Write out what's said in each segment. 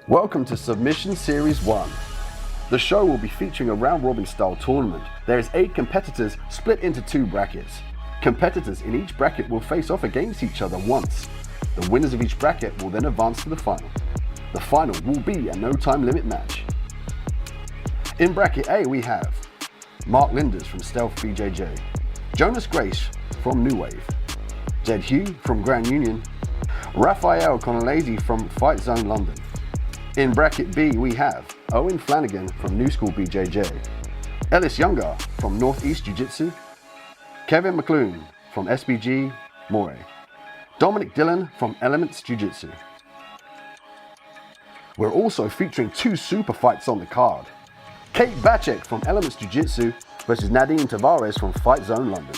Welcome to Submission Series 1. The show will be featuring a round-robin style tournament. There is 8 competitors split into 2 brackets. Competitors in each bracket will face off against each other once. The winners of each bracket will then advance to the final. The final will be a no-time limit match. In bracket A we have Marklinders from Stealth BJJ, Jonas Grace from New Wave, Hugh from Grand Union, Raphael Colonez from Fight Zone London. In bracket B we have Owen Flanagan from New School BJJ, Ellis Younger from Northeast Jiu-Jitsu, mcaloon from SBG Moray, Dominik Dillon from Elements Jiu-Jitsu. We're also featuring 2 super fights on the card. Kate Bacek from Elements Jiu-Jitsu versus Nadine Tavares from Fight Zone London.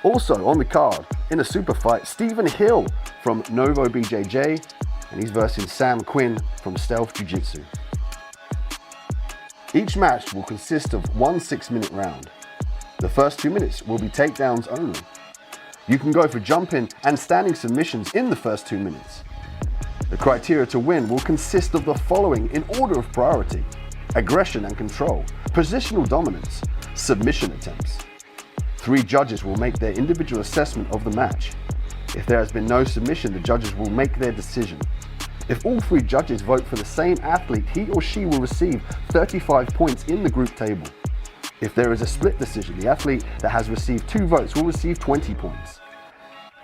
Also on the card, in a super fight, Stephen Hill from Novo BJJ, and he's versing Sam Quinn from Stealth Jiu-Jitsu. Each match will consist of one 6-minute round. The first 2 minutes will be takedowns only. You can go for jumping and standing submissions in the first 2 minutes. The criteria to win will consist of the following in order of priority: aggression and control, positional dominance, submission attempts. 3 judges will make their individual assessment of the match. If there has been no submission, the judges will make their decision. If all 3 judges vote for the same athlete, he or she will receive 35 points in the group table. If there is a split decision, the athlete that has received 2 votes will receive 20 points.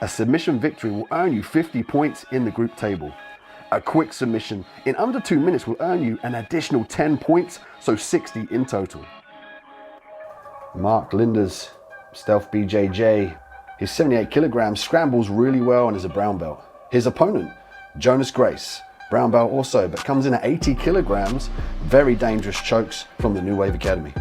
A submission victory will earn you 50 points in the group table. A quick submission in under 2 minutes will earn you an additional 10 points, so 60 in total. Marklinders, Stealth BJJ. He's 78 kilograms, scrambles really well and is a brown belt. His opponent, Jonas Grace, brown belt also, but comes in at 80 kilograms, very dangerous chokes from the New Wave Academy.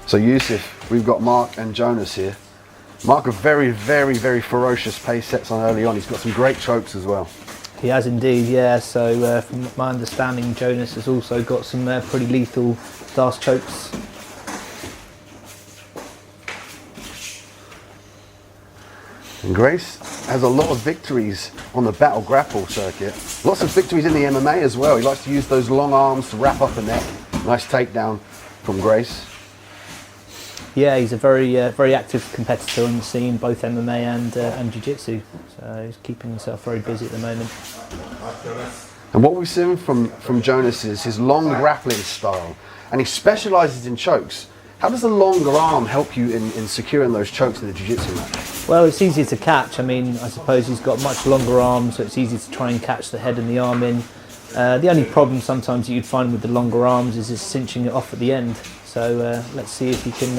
So Yusuf, we've got Mark and Jonas here. Mark, a very ferocious pace sets on early on. He's got some great chokes as well. He has indeed, yeah. So from my understanding, Jonas has also got some pretty lethal fast chokes. And Grace has a lot of victories on the battle grapple circuit. Lots of victories in the MMA as well. He likes to use those long arms to wrap up a neck. Nice takedown from Grace. Yeah, he's a very active competitor on the scene, both MMA and Jiu-Jitsu. So he's keeping himself very busy at the moment. And what we've seen from Jonas is his long grappling style, and he specialises in chokes. How does the longer arm help you in securing those chokes in the Jiu-Jitsu match? Well, it's easier to catch. I mean, I suppose he's got much longer arms, so it's easy to try and catch the head and the arm in. The only problem sometimes that you'd find with the longer arms is just cinching it off at the end. So let's see if he can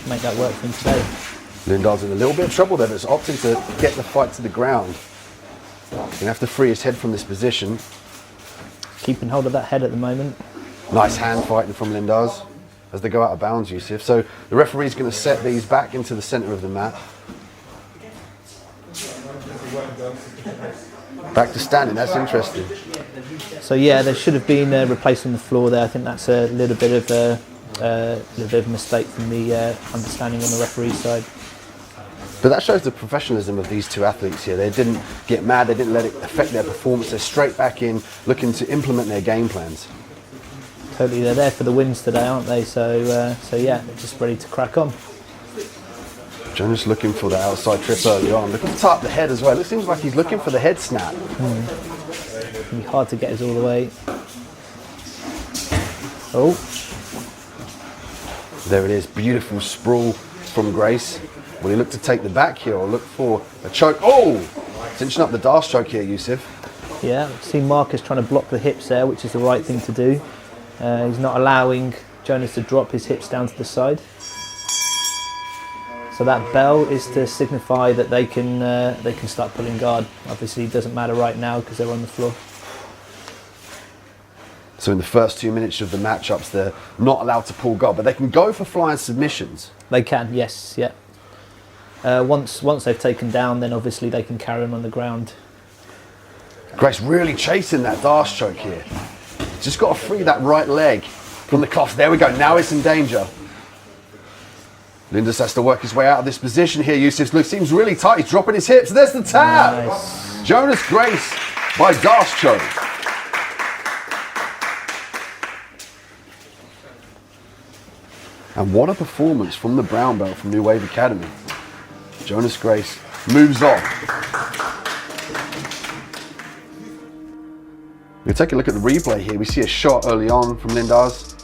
make that work for him today. Lindar's in a little bit of trouble there, but it's opting to get the fight to the ground. He's going to have to free his head from this position. Keeping hold of that head at the moment. Nice hand fighting from Lindar's as they go out of bounds, Yusuf. So the referee's going to set these back into the centre of the mat. Back to standing, that's interesting. So yeah, there should have been replaced on the floor there. I think that's a little bit of a mistake from the understanding on the referee's side. But that shows the professionalism of these 2 athletes here. They didn't get mad, they didn't let it affect their performance. They're straight back in, looking to implement their game plans. Totally, they're there for the wins today, aren't they? So yeah, they're just ready to crack on. Jonas looking for the outside trip early on, looking to tap the head as well. It seems like he's looking for the head snap. It'll be hard to get us all the way. Oh. There it is, beautiful sprawl from Grace. Will he look to take the back here or look for a choke? Oh! Cinching up the Darce choke here, Yusuf. Yeah, see Marcus trying to block the hips there, which is the right thing to do. He's not allowing Jonas to drop his hips down to the side. So that bell is to signify that they can start pulling guard. Obviously it doesn't matter right now because they're on the floor. So in the first 2 minutes of the matchups, they're not allowed to pull guard, but they can go for flying submissions. They can, yes, yeah. Once they've taken down, then obviously they can carry on the ground. Grace really chasing that Darce choke here. Just got to free that right leg from the cuff. There we go. Now it's in danger. Linders has to work his way out of this position here. Yusuf seems really tight. He's dropping his hips. There's the tap. Nice. Jonas Grace by Darce choke. And what a performance from the brown belt from New Wave Academy. Jonas Grace moves on. We'll take a look at the replay here. We see a shot early on from Linders.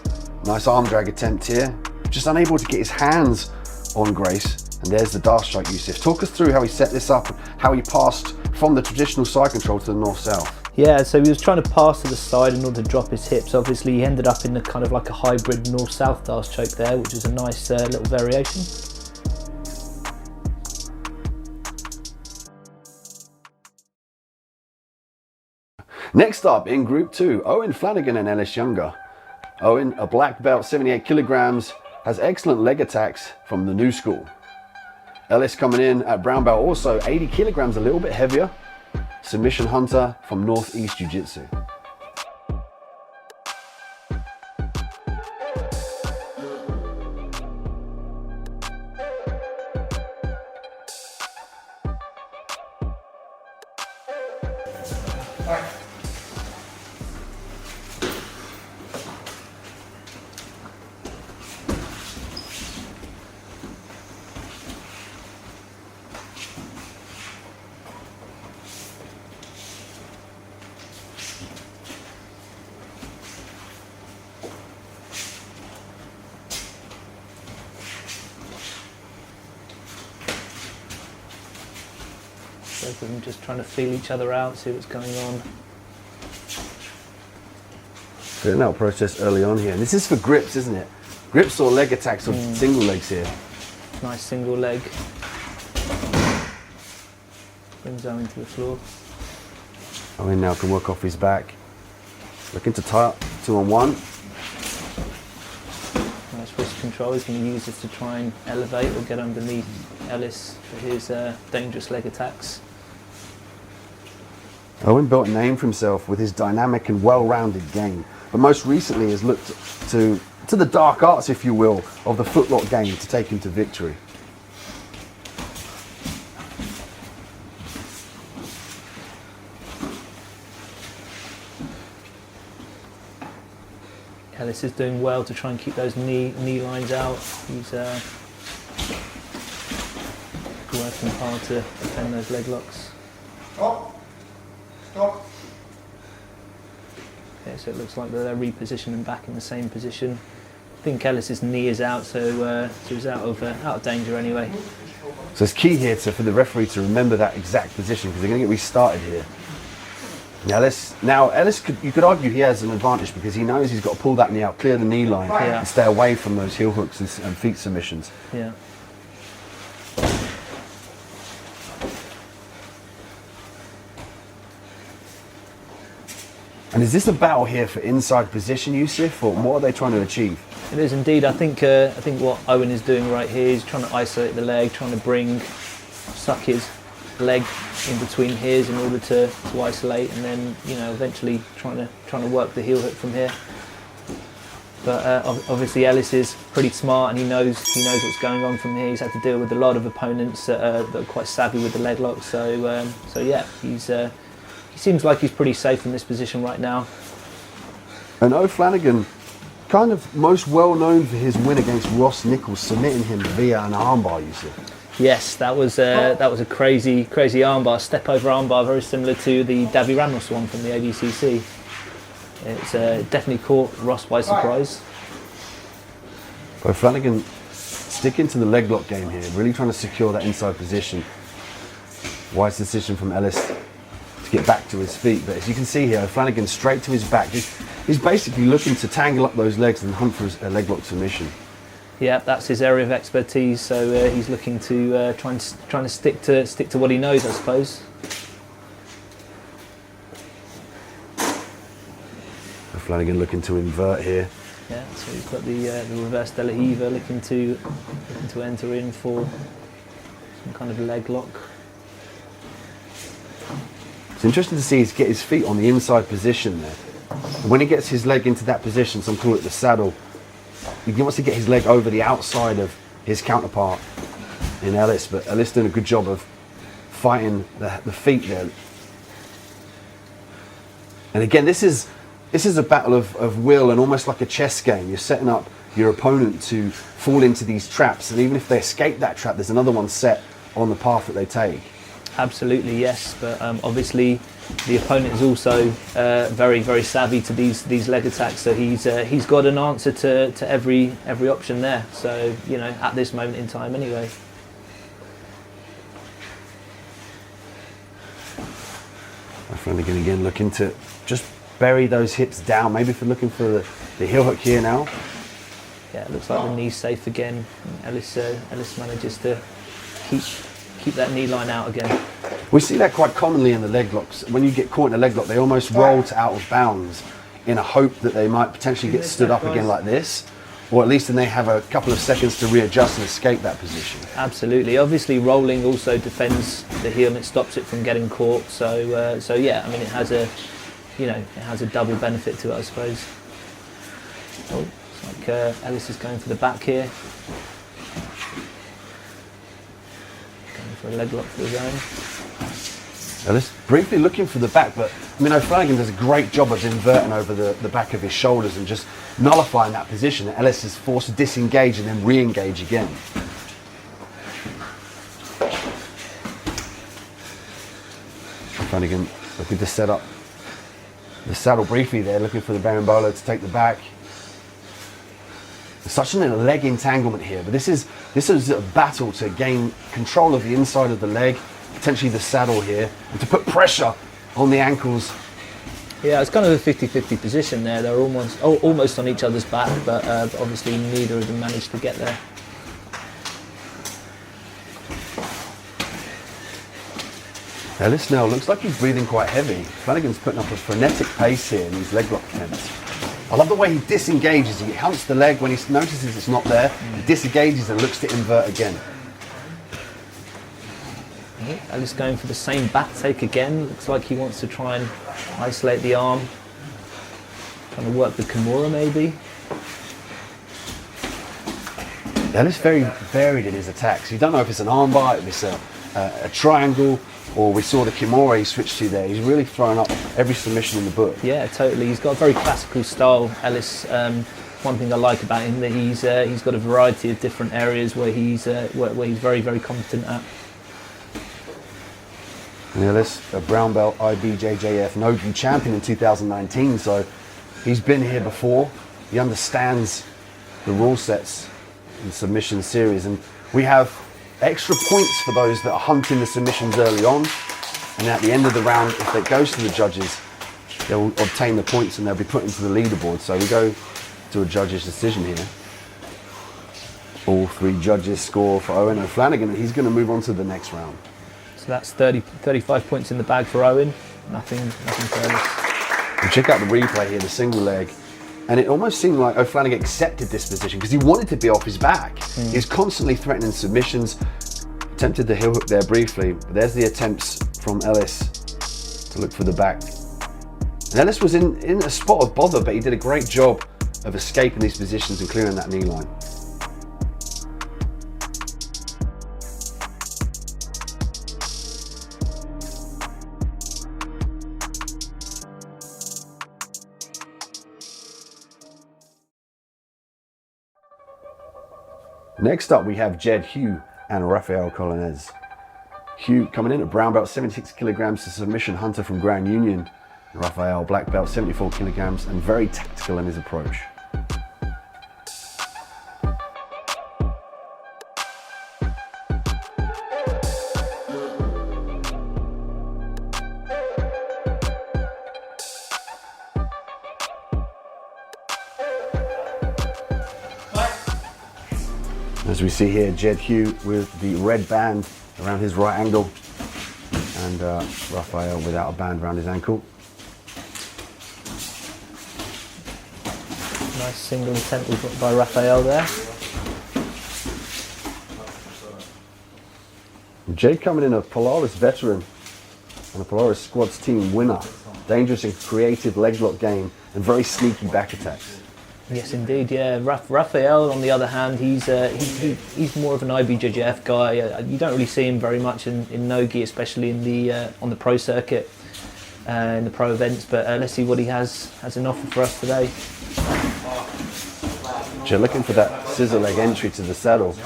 Nice arm drag attempt here. Just unable to get his hands on Grace. And there's the Darce strike, Yusuf. Talk us through how he set this up, how he passed from the traditional side control to the north-south. Yeah, so he was trying to pass to the side in order to drop his hips. Obviously, he ended up in the kind of like a hybrid north-south Darce choke there, which is a nice little variation. Next up in Group 2, Owen Flanagan and Ellis Younger. Owen, a black belt, 78 kilograms, has excellent leg attacks from the new school. Ellis coming in at brown belt, also 80 kilograms, a little bit heavier. Submission hunter from Northeast Jiu-Jitsu. Both of them just trying to feel each other out, see what's going on. Feeling out process early on here. And this is for grips, isn't it? Grips or leg attacks or single legs here. Nice single leg. Brings Owen to the floor. Owen now can work off his back. Looking to tie up 2-on-1. Nice wrist control. He's going to use this to try and elevate or get underneath Ellis for his dangerous leg attacks. Owen built a name for himself with his dynamic and well-rounded game, but most recently has looked to the dark arts, if you will, of the footlock game to take him to victory. Ellis is doing well to try and keep those knee lines out. He's working hard to defend those leg locks. Stop. Stop. Okay, so it looks like they're repositioning back in the same position. I think Ellis's knee is out, so he's out of danger anyway. So it's key here for the referee to remember that exact position because they're going to get restarted here. Now Ellis, you could argue he has an advantage because he knows he's got to pull that knee out, clear the knee line, and stay away from those heel hooks and feet submissions. Yeah. And is this a battle here for inside position, Yusuf, or what are they trying to achieve? It is indeed. I think what Owen is doing right here is trying to isolate the leg, trying to suck his leg in between his in order to isolate, and then eventually trying to work the heel hook from here. But obviously Ellis is pretty smart and he knows what's going on from here. He's had to deal with a lot of opponents that are quite savvy with the leg lock. So yeah, he seems like he's pretty safe in this position right now. And O Flanagan, kind of most well known for his win against Ross Nichols, submitting him via an armbar, Yusuf. Yes, that was a crazy armbar, step over armbar, very similar to the Davy Ramos one from the ADCC. It's definitely caught Ross by surprise. Well, Flanagan sticking to the leg lock game here, really trying to secure that inside position. Wise decision from Ellis to get back to his feet, but as you can see here, Flanagan straight to his back. He's basically looking to tangle up those legs and hunt for a leg lock submission. Yeah, that's his area of expertise. So he's looking to trying to stick to what he knows, I suppose. Flanagan looking to invert here. Yeah, so he's got the reverse De La Hiva looking to enter in for some kind of leg lock. It's interesting to see him get his feet on the inside position there. And when he gets his leg into that position, some call it the saddle, he wants to get his leg over the outside of his counterpart in Ellis, but Ellis doing a good job of fighting the feet there. And again, this is a battle of will and almost like a chess game. You're setting up your opponent to fall into these traps, and even if they escape that trap, there's another one set on the path that they take. Absolutely, yes, but obviously the opponent is also very, very savvy to these leg attacks, so he's got an answer to every option there. So, you know, at this moment in time anyway. Flanagan again looking to just bury those hips down, maybe for looking for the heel hook here now. Yeah, it looks like the knee's safe again. Ellis manages to keep that knee line out again. We see that quite commonly in the leg locks. When you get caught in a leg lock, they almost roll to out of bounds in a hope that they might potentially get stood up again like this, or at least then they have a couple of seconds to readjust and escape that position. Absolutely. Obviously, rolling also defends the heel and it stops it from getting caught. So yeah, I mean, it has a double benefit to it, I suppose. Oh, it's like Ellis is going for the back here. Going for a leg lock for his own. Ellis briefly looking for the back, but I mean, Flanagan does a great job of inverting over the back of his shoulders and just nullifying that position. Ellis is forced to disengage and then re-engage again. Flanagan looking to set up the saddle briefly there, looking for the berimbolo to take the back. There's such a leg entanglement here, but this is a battle to gain control of the inside of the leg, potentially the saddle here, and to put pressure on the ankles. Yeah, it's kind of a 50-50 position there. They're almost on each other's back, but obviously neither of them managed to get there. Ellis now looks like he's breathing quite heavy. Flanagan's putting up a frenetic pace here in these leg lock attempts. I love the way he disengages. He hunts the leg when he notices it's not there. He disengages and looks to invert again. Ellis going for the same back take again. Looks like he wants to try and isolate the arm. Trying to work the Kimura maybe. Ellis very varied in his attacks. You don't know if it's an armbar, if it's a triangle, or we saw the Kimura he switched to there. He's really throwing up every submission in the book. Yeah, totally. He's got a very classical style, Ellis. One thing I like about him that he's got a variety of different areas where he's very, very competent at. And Ellis, a brown belt IBJJF no-gi champion in 2019, so he's been here before. He understands the rule sets in the submission series, and we have extra points for those that are hunting the submissions early on, and at the end of the round, if it goes to the judges, they'll obtain the points and they'll be put into the leaderboard. So we go to a judge's decision here. All three judges score for Owen and Flanagan, and he's going to move on to the next round. So that's 35 points in the bag for Owen. Nothing for Ellis. And check out the replay here, the single leg. And it almost seemed like Flanagan accepted this position because he wanted to be off his back. He was constantly threatening submissions. Attempted the heel hook there briefly, but there's the attempts from Ellis to look for the back. And Ellis was in a spot of bother, but he did a great job of escaping these positions and clearing that knee line. Next up, we have Hugh and Raphael Colonez. Hugh coming in at brown belt, 76 kilograms, a submission hunter from Grand Union. Raphael, black belt, 74 kilograms, and very tactical in his approach. As we see here, Hugh with the red band around his right ankle, and Raphael without a band around his ankle. Nice single attempt by Raphael there. Jade coming in a Polaris veteran, and the Polaris Squad's team winner. Dangerous and creative leg lock game and very sneaky back attacks. Yes, indeed. Yeah, Raphael, on the other hand, he's more of an IBJJF guy. You don't really see him very much in no-gi, especially in the on the pro circuit, in the pro events. But let's see what he has an offer for us today. You're looking for that scissor leg entry to the saddle.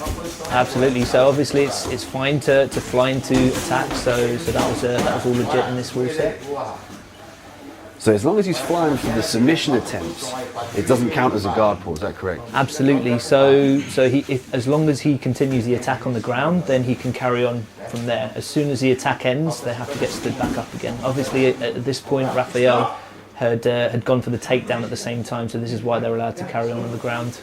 Absolutely. So obviously it's fine to fly into attack. So that was all legit in this rule set. So as long as he's flying for the submission attempts, it doesn't count as a guard pull, is that correct? Absolutely. So as long as he continues the attack on the ground, then he can carry on from there. As soon as the attack ends, they have to get stood back up again. Obviously, at this point, Raphael had gone for the takedown at the same time, so this is why they're allowed to carry on the ground.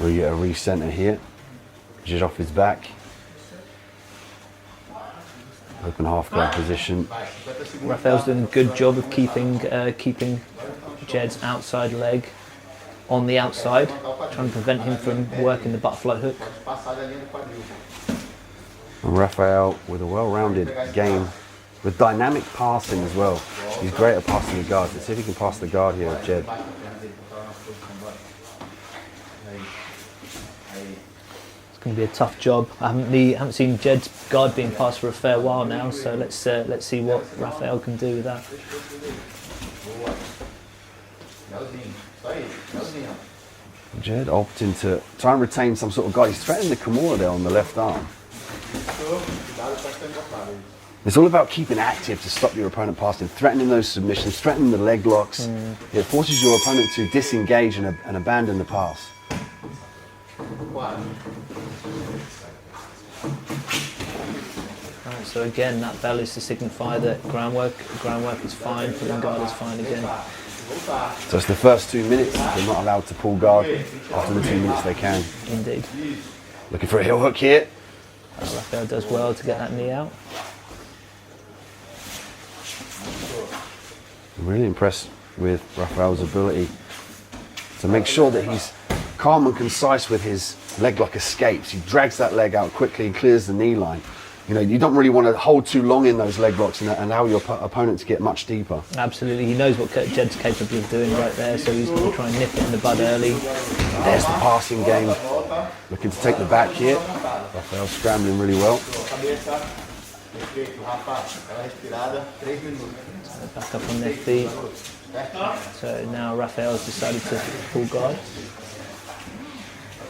We get a recenter here, just off his back. Open half guard position. Raphael's doing a good job of keeping Jed's outside leg on the outside, trying to prevent him from working the butterfly hook. And Raphael with a well-rounded game, with dynamic passing as well. He's great at passing the guard. Let's see if he can pass the guard here with Jed. It's going to be a tough job. I haven't seen Jed's guard being passed for a fair while now, so let's see what Raphael can do with that. Jed opting to try and retain some sort of guard. He's threatening the Kimura there on the left arm. It's all about keeping active to stop your opponent passing, threatening those submissions, threatening the leg locks. It forces your opponent to disengage and abandon the pass. Right, so again, that bell is to signify that groundwork is fine, pulling guard is fine again. So it's the first 2 minutes. They're not allowed to pull guard. After the 2 minutes, they can. Indeed. Looking for a heel hook here. Raphael does well to get that knee out. I'm really impressed with Raphael's ability to make sure that he's calm and concise with his leg lock escapes. He drags that leg out quickly and clears the knee line. You know, you don't really want to hold too long in those leg locks and allow your opponent to get much deeper. Absolutely, he knows what Jed's capable of doing right there, so he's going to try and nip it in the bud early. There's the passing game. Looking to take the back here. Raphael scrambling really well. So back up on their feet. So now Raphael's decided to pull guard.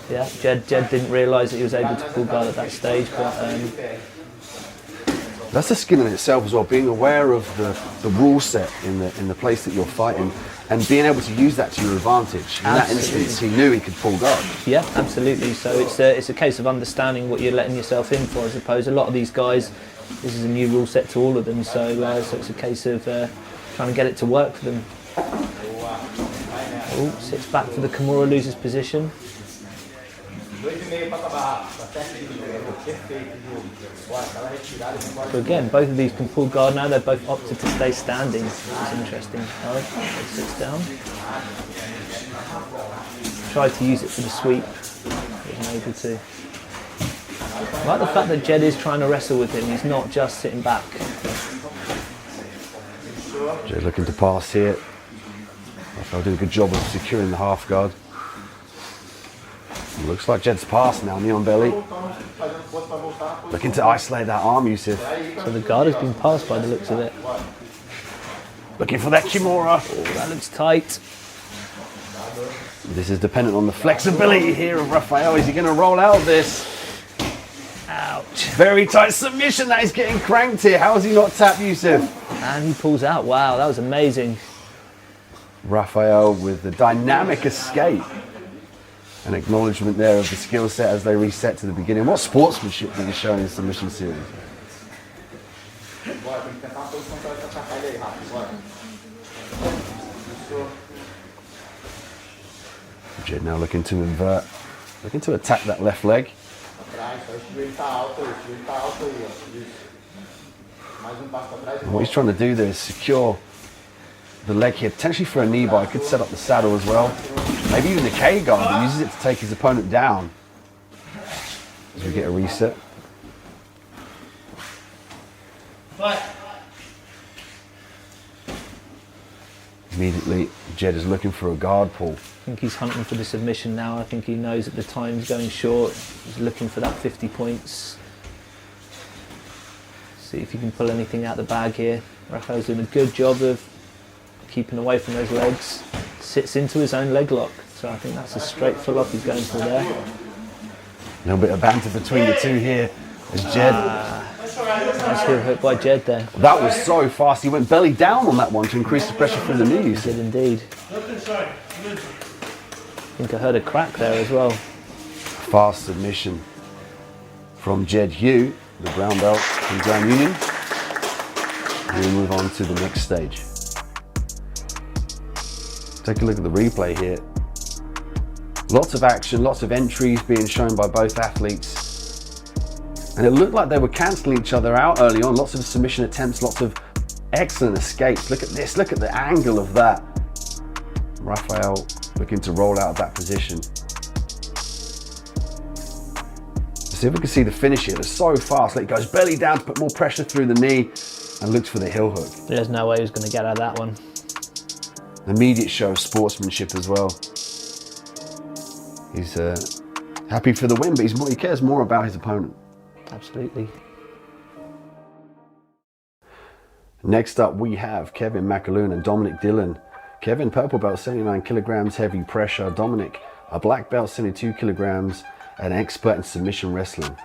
Yeah, Jed didn't realise that he was able to pull guard at that stage, but that's a skill in itself as well, being aware of the rule set in the place that you're fighting and being able to use that to your advantage. In that instance, he knew he could pull guard. Yeah, absolutely. So it's a case of understanding what you're letting yourself in for. I suppose a lot of these guys, this is a new rule set to all of them, so it's a case of trying to get it to work for them. Oh, sits back for the Kimura, loses position. So again, both of these can pull guard now. They're both opted to stay standing. It's interesting. Alright, sits down. Tried to use it for the sweep. Wasn't able to. I like the fact that Jed is trying to wrestle with him. He's not just sitting back. Jed looking to pass here. Raphael did a good job of securing the half guard. Looks like Jed's passed now, knee on belly. Looking to isolate that arm, Yusuf. So the guard has been passed by the looks of it. Looking for that Kimura. Oh, that looks tight. This is dependent on the flexibility here of Raphael. Is he going to roll out of this? Ouch. Very tight submission. That is getting cranked here. How has he not tapped Yusuf? And he pulls out. Wow, that was amazing. Raphael with the dynamic escape. An acknowledgement there of the skill set as they reset to the beginning. What sportsmanship did he show in his submission series? Jed now looking to invert, looking to attack that left leg. And what he's trying to do there is secure the leg here, potentially for a knee bar. He could set up the saddle as well. Maybe even the K guard, but uses it to take his opponent down. As we get a reset. Immediately, Jed is looking for a guard pull. I think he's hunting for the submission now. I think he knows that the time's going short. He's looking for that 50 points. See if he can pull anything out the bag here. Raphael's doing a good job of keeping away from those legs. Sits into his own leg lock. So I think that's a straight full lock he's going for there. A little bit of banter between the two here as Jed. Nice heel hook by Jed there. That was so fast. He went belly down on that one to increase the pressure through the knees. He did indeed. I think I heard a crack there as well. Fast submission from Jed Hugh, the brown belt from Grand Union. And we move on to the next stage. Take a look at the replay here. Lots of action, lots of entries being shown by both athletes. And it looked like they were cancelling each other out early on. Lots of submission attempts, lots of excellent escapes. Look at this, look at the angle of that. Raphael looking to roll out of that position. Let's see if we can see the finish here. It's so fast. Like, it goes belly down to put more pressure through the knee and looks for the heel hook. There's no way he was going to get out of that one. An immediate show of sportsmanship as well. He's happy for the win, but he cares more about his opponent. Absolutely. Next up, we have Kevin mcaloon and Dominik Dillon. Kevin, purple belt, 79 kilograms, heavy pressure. Dominik, a black belt, 72 kilograms, an expert in submission wrestling.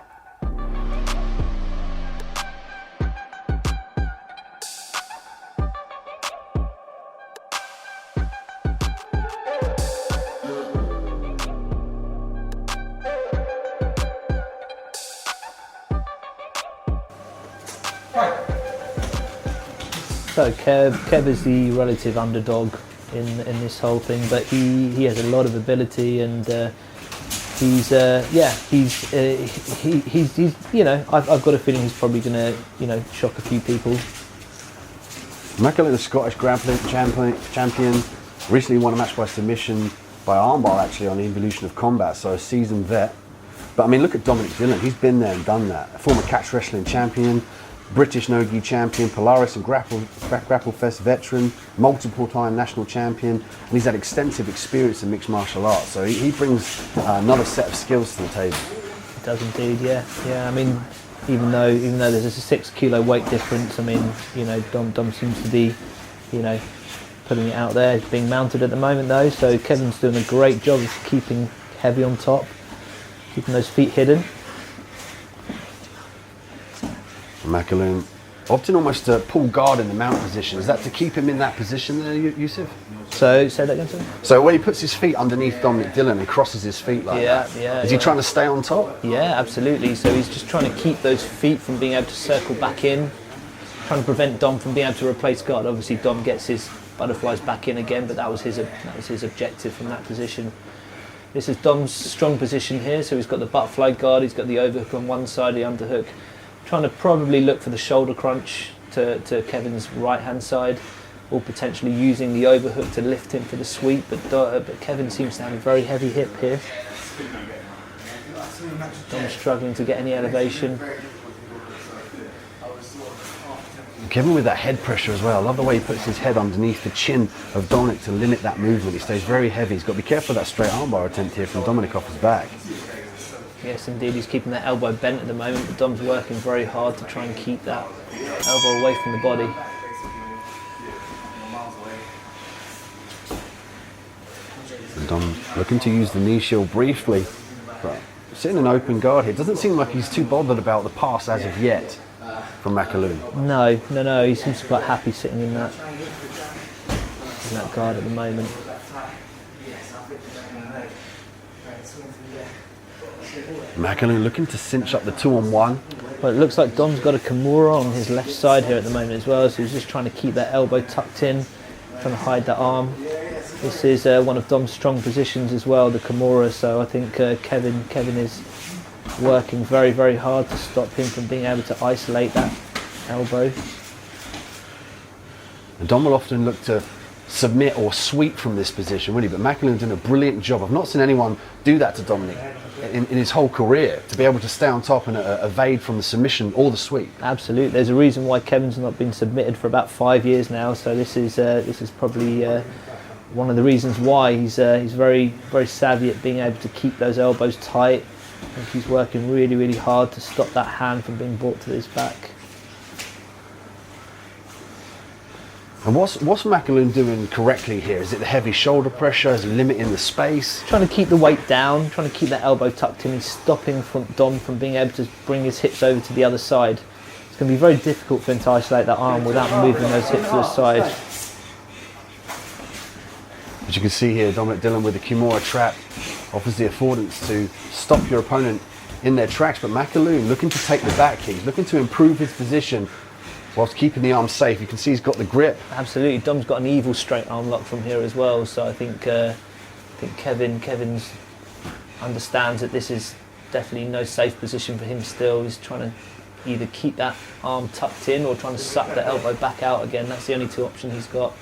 So Kev is the relative underdog in this whole thing, but he has a lot of ability, and he's you know, I've got a feeling he's probably going to, you know, shock a few people. mcaloon, the Scottish grappling champion, recently won a match by submission by armbar actually on the Evolution of Combat, so a seasoned vet. But I mean, look at Dominik Dillon, he's been there and done that. A former catch wrestling champion, British no-gi champion, Polaris and Grapple Fest veteran, multiple-time national champion, and he's had extensive experience in mixed martial arts. So he brings another set of skills to the table. He does indeed, yeah. I mean, even though there's a 6 kilo weight difference, I mean, you know, Dom seems to be, you know, putting it out there. He's being mounted at the moment though, so Kevin's doing a great job of keeping heavy on top, keeping those feet hidden. mcaloon opting almost to pull guard in the mount position. Is that to keep him in that position there, Yusuf? So, say that again, sir? So when he puts his feet underneath Dominik Dillon and crosses his feet like that, is he trying to stay on top? Yeah, absolutely. So he's just trying to keep those feet from being able to circle back in, trying to prevent Dom from being able to replace guard. Obviously Dom gets his butterflies back in again, but that was his objective from that position. This is Dom's strong position here, so he's got the butterfly guard, he's got the overhook on one side, the underhook. Trying to probably look for the shoulder crunch to Kevin's right hand side, or potentially using the overhook to lift him for the sweep, but Kevin seems to have a very heavy hip here. Dom's struggling to get any elevation. Kevin with that head pressure as well. I love the way he puts his head underneath the chin of Dominik to limit that movement. He stays very heavy. He's got to be careful of that straight armbar attempt here from Dominik off his back. Yes, indeed, he's keeping that elbow bent at the moment, but Dom's working very hard to try and keep that elbow away from the body. And Dom looking to use the knee shield briefly, but sitting in open guard here. Doesn't seem like he's too bothered about the pass as of yet from mcaloon. No, he seems quite happy sitting in that guard at the moment. mcaloon looking to cinch up the 2-on-1. Well, it looks like Dom's got a Kimura on his left side here at the moment as well, so he's just trying to keep that elbow tucked in, trying to hide that arm. This is one of Dom's strong positions as well, the Kimura, so I think Kevin is working very, very hard to stop him from being able to isolate that elbow. And Dom will often look to submit or sweep from this position, really. But mcaloon's done a brilliant job. I've not seen anyone do that to Dominik in his whole career, to be able to stay on top and evade from the submission or the sweep. Absolutely. There's a reason why Kevin's not been submitted for about 5 years now. So this is probably one of the reasons why he's very savvy at being able to keep those elbows tight. I think he's working really hard to stop that hand from being brought to his back. And what's mcaloon doing correctly here? Is it the heavy shoulder pressure? Is it limiting the space? Trying to keep the weight down, trying to keep that elbow tucked in and stopping Dom from being able to bring his hips over to the other side. It's going to be very difficult for him to isolate that arm without moving those hips to the side. As you can see here, Dominik Dillon with the Kimura trap offers the affordance to stop your opponent in their tracks, but mcaloon looking to take the back kick, looking to improve his position whilst keeping the arm safe. You can see he's got the grip. Absolutely, Dom's got an evil straight arm lock from here as well, so I think Kevin's understands that this is definitely no safe position for him still. He's trying to either keep that arm tucked in or trying to suck the elbow back out again. That's the only two options he's got.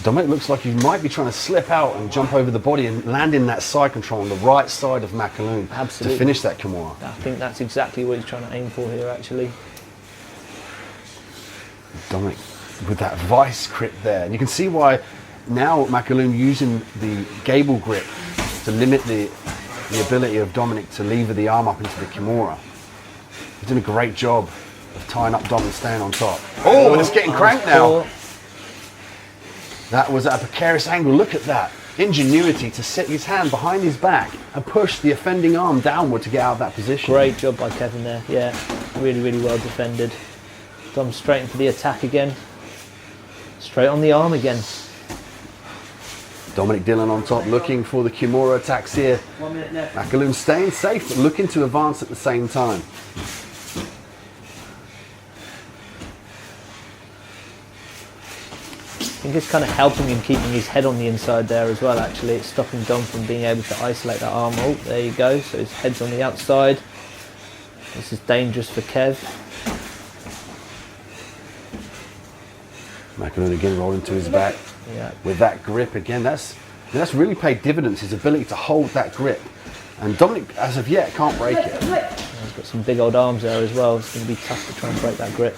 Dominik looks like he might be trying to slip out and jump over the body and land in that side control on the right side of mcaloon to finish that Kimura. I think that's exactly what he's trying to aim for here, actually. Dominik with that vice grip there, and you can see why now mcaloon using the gable grip to limit the ability of Dominik to lever the arm up into the Kimura. He's doing a great job of tying up Dom and staying on top. Oh, and it's getting cranked now. That was at a precarious angle. Look at that ingenuity to set his hand behind his back and push the offending arm downward to get out of that position. Great job by Kevin there. Yeah, really well defended. Dom straight into the attack again. Straight on the arm again. Dominik Dillon on top, looking for the Kimura attacks here. 1 minute left. mcaloon staying safe, but looking to advance at the same time. I think it's kind of helping him keeping his head on the inside there as well, actually. It's stopping Dom from being able to isolate that arm. Oh, there you go. So his head's on the outside. This is dangerous for Kev. mcaloon again rolling to his back. Yeah. With that grip again. That's really paid dividends, his ability to hold that grip. And Dominik, as of yet, can't break it. He's got some big old arms there as well. It's going to be tough to try and break that grip.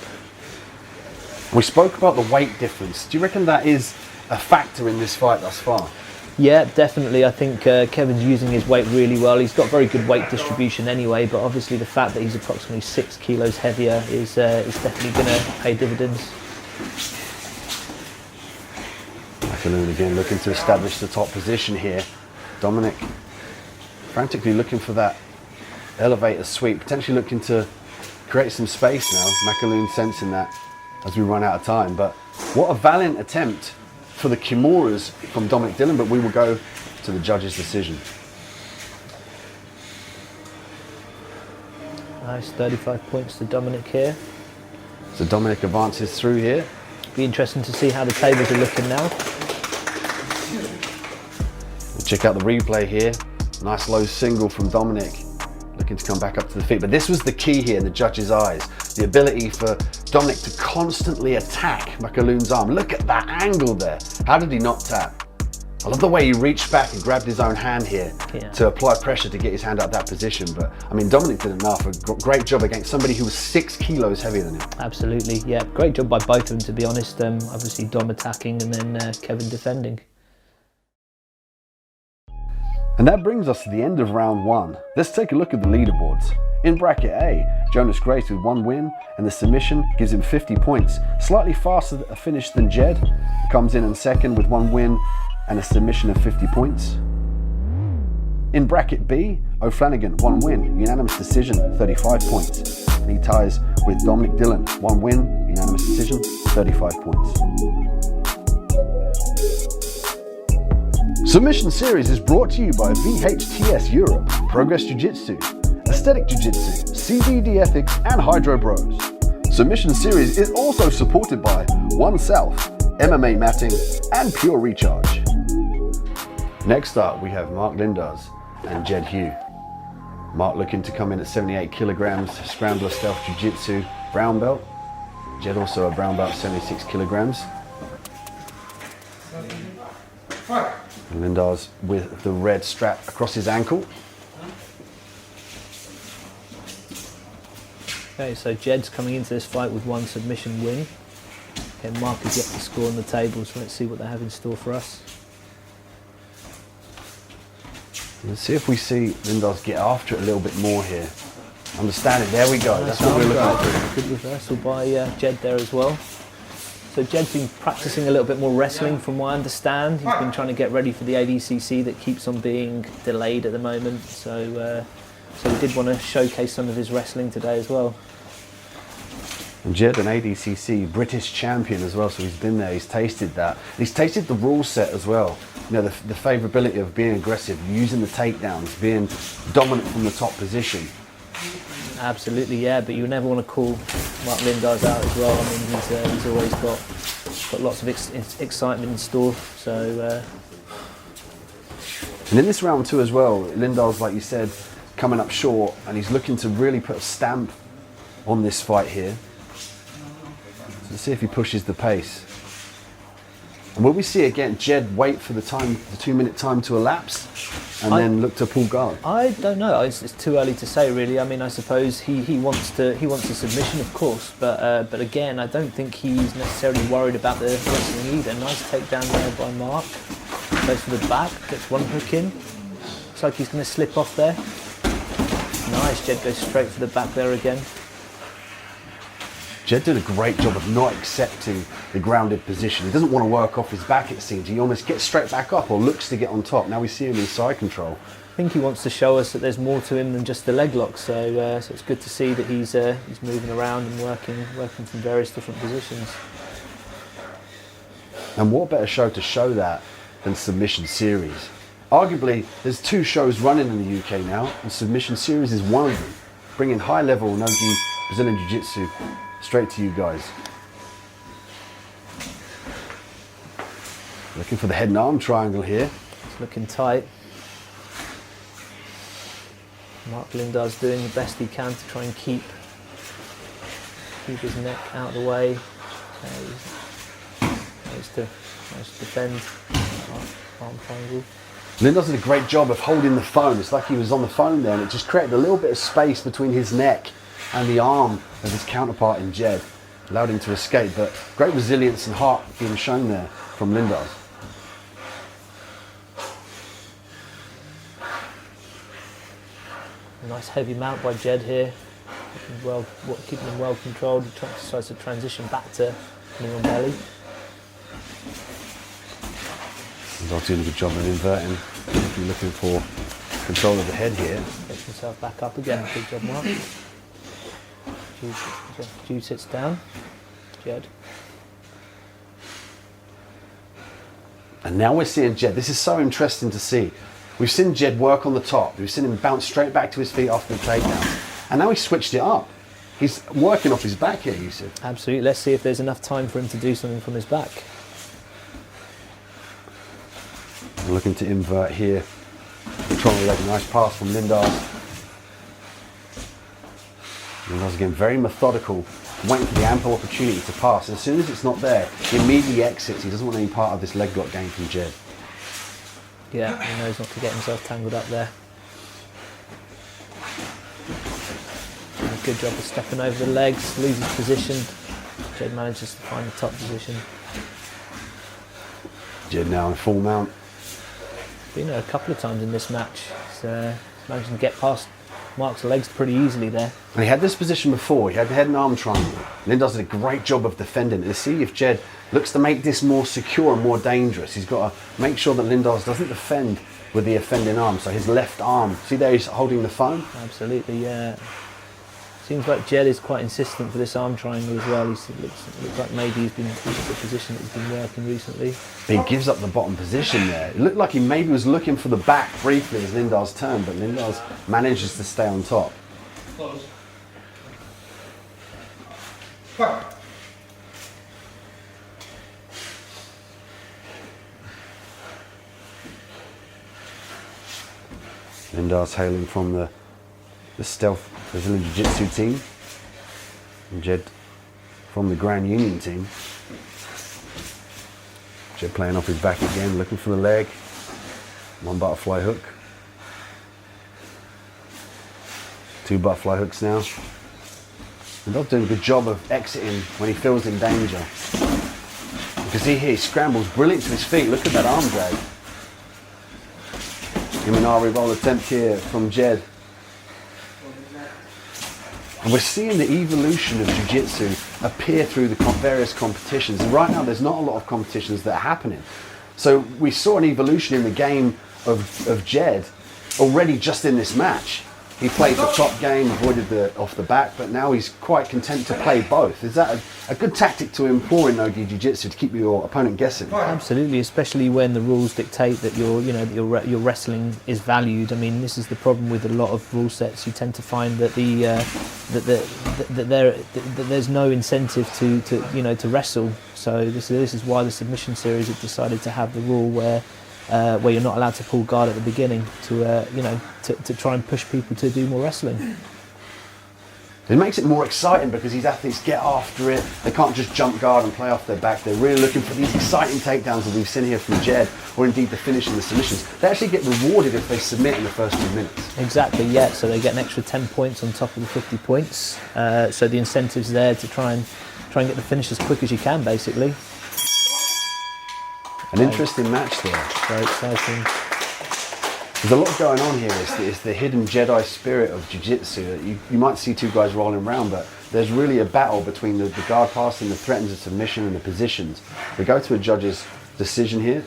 We spoke about the weight difference. Do you reckon that is a factor in this fight thus far? Yeah, definitely. I think Kevin's using his weight really well. He's got very good weight distribution anyway, but obviously the fact that he's approximately 6 kilos heavier is definitely going to pay dividends. mcaloon again looking to establish the top position here. Dominik frantically looking for that elevator sweep, potentially looking to create some space now. mcaloon sensing that as we run out of time, but what a valiant attempt for the Kimuras from Dominik Dillon, but we will go to the judge's decision. Nice, 35 points to Dominik here. So Dominik advances through here. Be interesting to see how the tables are looking now. We'll check out the replay here. Nice low single from Dominik, looking to come back up to the feet. But this was the key here in the judge's eyes. The ability for Dominik to constantly attack mcaloon's arm. Look at that angle there. How did he not tap? I love the way he reached back and grabbed his own hand here to apply pressure to get his hand out of that position. But I mean, Dominik did enough. A great job against somebody who was 6 kilos heavier than him. Absolutely, yeah. Great job by both of them, to be honest. Obviously Dom attacking and then Kevin defending. And that brings us to the end of round 1. Let's take a look at the leaderboards. In bracket A, Jonas Grace with 1 win, and the submission gives him 50 points. Slightly faster a finish than Jed, comes in second with 1 win and a submission of 50 points. In bracket B, Flanagan, 1 win, unanimous decision, 35 points. And he ties with Dominik Dillon, 1 win, unanimous decision, 35 points. Submission Series is brought to you by VHTS Europe, Progress Jiu-Jitsu, Aesthetic Jiu-Jitsu, CBD Ethics, and Hydro Bros. Submission Series is also supported by OneSelf, MMA Matting, and Pure Recharge. Next up, we have Marklinders and Jed Hugh. Mark looking to come in at 78 kilograms, Scrambler Stealth Jiu-Jitsu, brown belt. Jed also a brown belt, 76 kilograms. Fight. And Lindar's with the red strap across his ankle. Okay, so Jed's coming into this fight with 1 submission win. Okay, Mark has yet to score on the table, so let's see what they have in store for us. Let's see if we see Lindar's get after it a little bit more here. Understand it, there we go, that's what we're looking for. Good reversal by Jed there as well. So Jed's been practicing a little bit more wrestling from what I understand. He's been trying to get ready for the ADCC that keeps on being delayed at the moment. So we did want to showcase some of his wrestling today as well. And Jed, an ADCC British champion as well, so he's been there, he's tasted that. He's tasted the rule set as well. You know, the favourability of being aggressive, using the takedowns, being dominant from the top position. Absolutely, yeah, but you never want to call Marklinders out as well. I mean, he's always got lots of excitement in store. So, and in this round 2 as well, Lindar's, like you said, coming up short, and he's looking to really put a stamp on this fight here. So let's see if he pushes the pace. And will we see again Jed wait for the 2-minute time to elapse, and then look to pull guard? I don't know. It's too early to say, really. I mean, I suppose he wants a submission, of course, but again, I don't think he's necessarily worried about the wrestling either. Nice takedown there by Mark. Goes for the back, gets 1 hook in. Looks like he's going to slip off there. Nice. Jed goes straight for the back there again. Jed did a great job of not accepting the grounded position. He doesn't want to work off his back, it seems. He almost gets straight back up or looks to get on top. Now we see him in side control. I think he wants to show us that there's more to him than just the leg lock. So it's good to see that he's moving around and working from various different positions. And what better show to show that than Submission Series? Arguably, there's 2 shows running in the UK now, and Submission Series is one of them. Bringing high-level no-gi Brazilian Jiu-Jitsu straight to you guys. Looking for the head and arm triangle here. It's looking tight. Marklinda's doing the best he can to try and keep his neck out of the way. Nice to defend arm triangle. Lindar's did a great job of holding the phone. It's like he was on the phone there, and it just created a little bit of space between his neck and the arm of his counterpart in Jed. Allowed him to escape, but great resilience and heart being shown there from Lindar's. Nice heavy mount by Jed here. Keeping him well controlled. He tries to transition back to knee on belly. Lindar's doing a good job of inverting. Looking for control of the head here. Gets himself back up again. Good job, Mark. Jude sits down. Jed. And now we're seeing Jed. This is so interesting to see. We've seen Jed work on the top. We've seen him bounce straight back to his feet after the takedown. And now he switched it up. He's working off his back here, you said. Absolutely. Let's see if there's enough time for him to do something from his back. We're looking to invert here. Controlling leg, nice pass from Lindar's. Lindar's again very methodical, waiting for the ample opportunity to pass. As soon as it's not there, he immediately exits. He doesn't want any part of this leg lock game from Jed. Yeah, he knows not to get himself tangled up there. Doing a good job of stepping over the legs, loses position. Jed manages to find the top position. Jed now in full mount. Been there a couple of times in this match. He's managed to get past Mark's legs pretty easily there. And he had this position before. He had the head and arm triangle. Lindar's did a great job of defending it. Let's see if Jed looks to make this more secure and more dangerous. He's got to make sure that Lindar's doesn't defend with the offending arm. So his left arm, see there he's holding the phone? Absolutely, yeah. Seems like Jed is quite insistent for this arm triangle as well. Looks like maybe this is the position that he's been working recently. But he gives up the bottom position there. It looked like he maybe was looking for the back briefly as Lindar's turned, but Lindar's manages to stay on top. Close. Fight. Lindar's hailing from the stealth Brazilian Jiu-Jitsu team, and Jed from the Grand Union team. Jed playing off his back again, looking for the leg. One butterfly hook. Two butterfly hooks now. And Dog's doing a good job of exiting when he feels in danger. You can see here, he scrambles brilliant to his feet. Look at that arm drag. Imanari roll attempt here from Jed. And we're seeing the evolution of Jiu-Jitsu appear through the various competitions. And right now, there's not a lot of competitions that are happening. So we saw an evolution in the game of Jed already just in this match. He played the top game, avoided the off the back, but now he's quite content to play both. Is that a good tactic to employ in Nogi Jiu-Jitsu to keep your opponent guessing? Absolutely, especially when the rules dictate that your wrestling is valued. I mean, this is the problem with a lot of rule sets. You tend to find that there's no incentive to wrestle. So this is why the submission series have decided to have the rule where you're not allowed to pull guard at the beginning to try and push people to do more wrestling. It makes it more exciting because these athletes get after it. They can't just jump guard and play off their back. They're really looking for these exciting takedowns that we've seen here from Jed, or indeed the finish and the submissions. They actually get rewarded if they submit in the first 2 minutes. Exactly, yeah. So they get an extra 10 points on top of the 50 points. So the incentive's there to try and get the finish as quick as you can, basically. An interesting match there. Very exciting. There's a lot going on here. It's the hidden Jedi spirit of Jiu-Jitsu. You might see two guys rolling around, but there's really a battle between the guard pass and the threatens of submission and the positions. We go to a judge's decision here.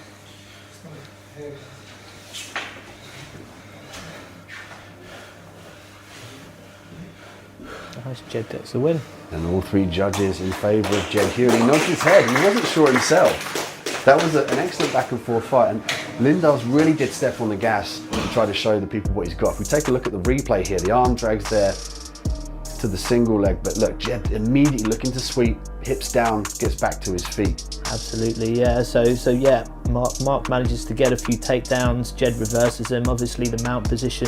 Nice, Jed gets the win. And all three judges in favour of Jed here. He nods his head. He wasn't sure himself. That was an excellent back and forth fight, and Linders really did step on the gas to try to show the people what he's got. If we take a look at the replay here, the arm drags there to the single leg, but look, Jed immediately looking to sweep, hips down, gets back to his feet. Absolutely, yeah. So yeah, Mark manages to get a few takedowns. Jed reverses them. Obviously, the mount position,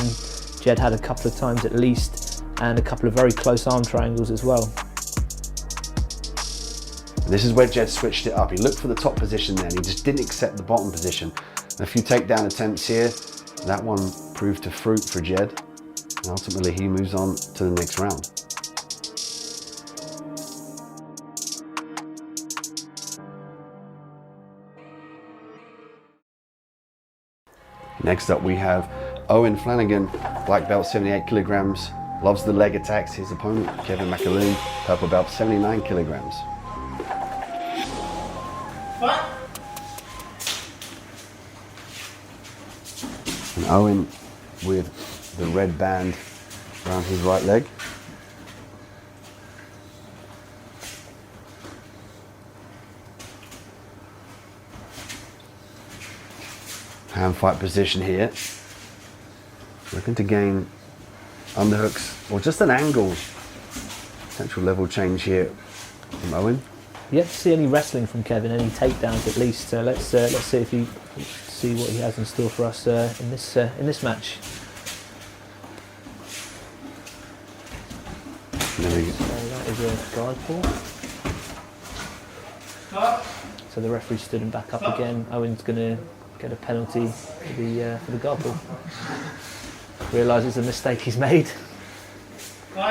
Jed had a couple of times at least, and a couple of very close arm triangles as well. And this is where Jed switched it up. He looked for the top position there and he just didn't accept the bottom position. And a few takedown attempts here. That one proved to fruit for Jed. And ultimately he moves on to the next round. Next up we have Owen Flanagan, black belt 78 kilograms. Loves the leg attacks. His opponent, Kevin McAloon, purple belt 79 kilograms. And Owen with the red band around his right leg. Hand fight position here. Looking to gain underhooks or just an angle. Potential level change here from Owen. Yet to see any wrestling from Kevin, any takedowns at least. Let's see if he see what he has in store for us in this match. There we go. So that is a guard pull. So the referee stood him back up again. Owen's going to get a penalty for the guard pull. Realises the mistake he's made.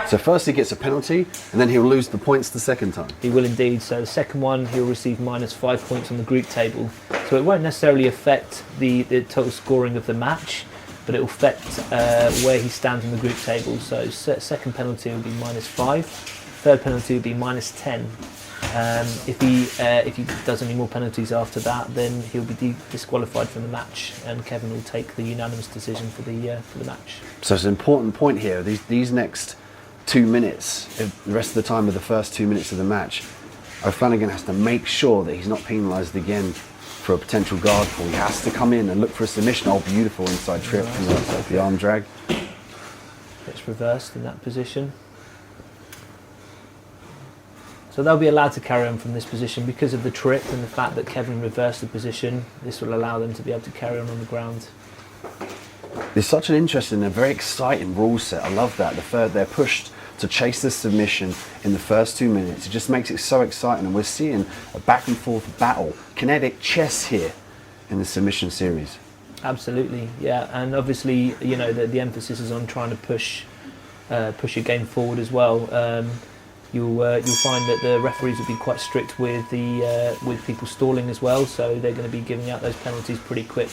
So first he gets a penalty, and then he'll lose the points the second time. He will indeed. So the second one, he'll receive -5 points on the group table. So it won't necessarily affect the total scoring of the match, but it will affect where he stands on the group table. So second penalty will be -5. Third penalty will be -10. If he does any more penalties after that, then he'll be disqualified from the match, and Kevin will take the unanimous decision for the match. So it's an important point here. These next 2 minutes, the rest of the time of the first 2 minutes of the match, Flanagan has to make sure that he's not penalised again for a potential guard pull. He has to come in and look for a submission. Oh, beautiful inside trip from the arm drag. It's reversed in that position. So they'll be allowed to carry on from this position because of the trip and the fact that Kevin reversed the position. This will allow them to be able to carry on the ground. It's such an interesting and very exciting rule set. I love that. They're pushed to chase the submission in the first 2 minutes. It just makes it so exciting, and we're seeing a back and forth battle, kinetic chess here in the submission series. Absolutely, yeah, and obviously, you know, the emphasis is on trying to push your game forward as well. You'll find that the referees will be quite strict with people stalling as well, so they're going to be giving out those penalties pretty quick.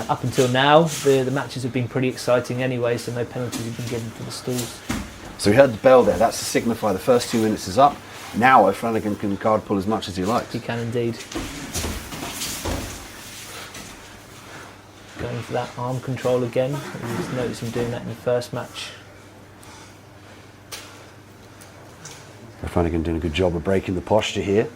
Up until now, the matches have been pretty exciting anyway, so no penalties have been given for the stalls. So we heard the bell there. That's to signify the first 2 minutes is up. Now Flanagan can guard pull as much as he likes. He can indeed. Going for that arm control again. You just noticed him doing that in the first match. Flanagan doing a good job of breaking the posture here.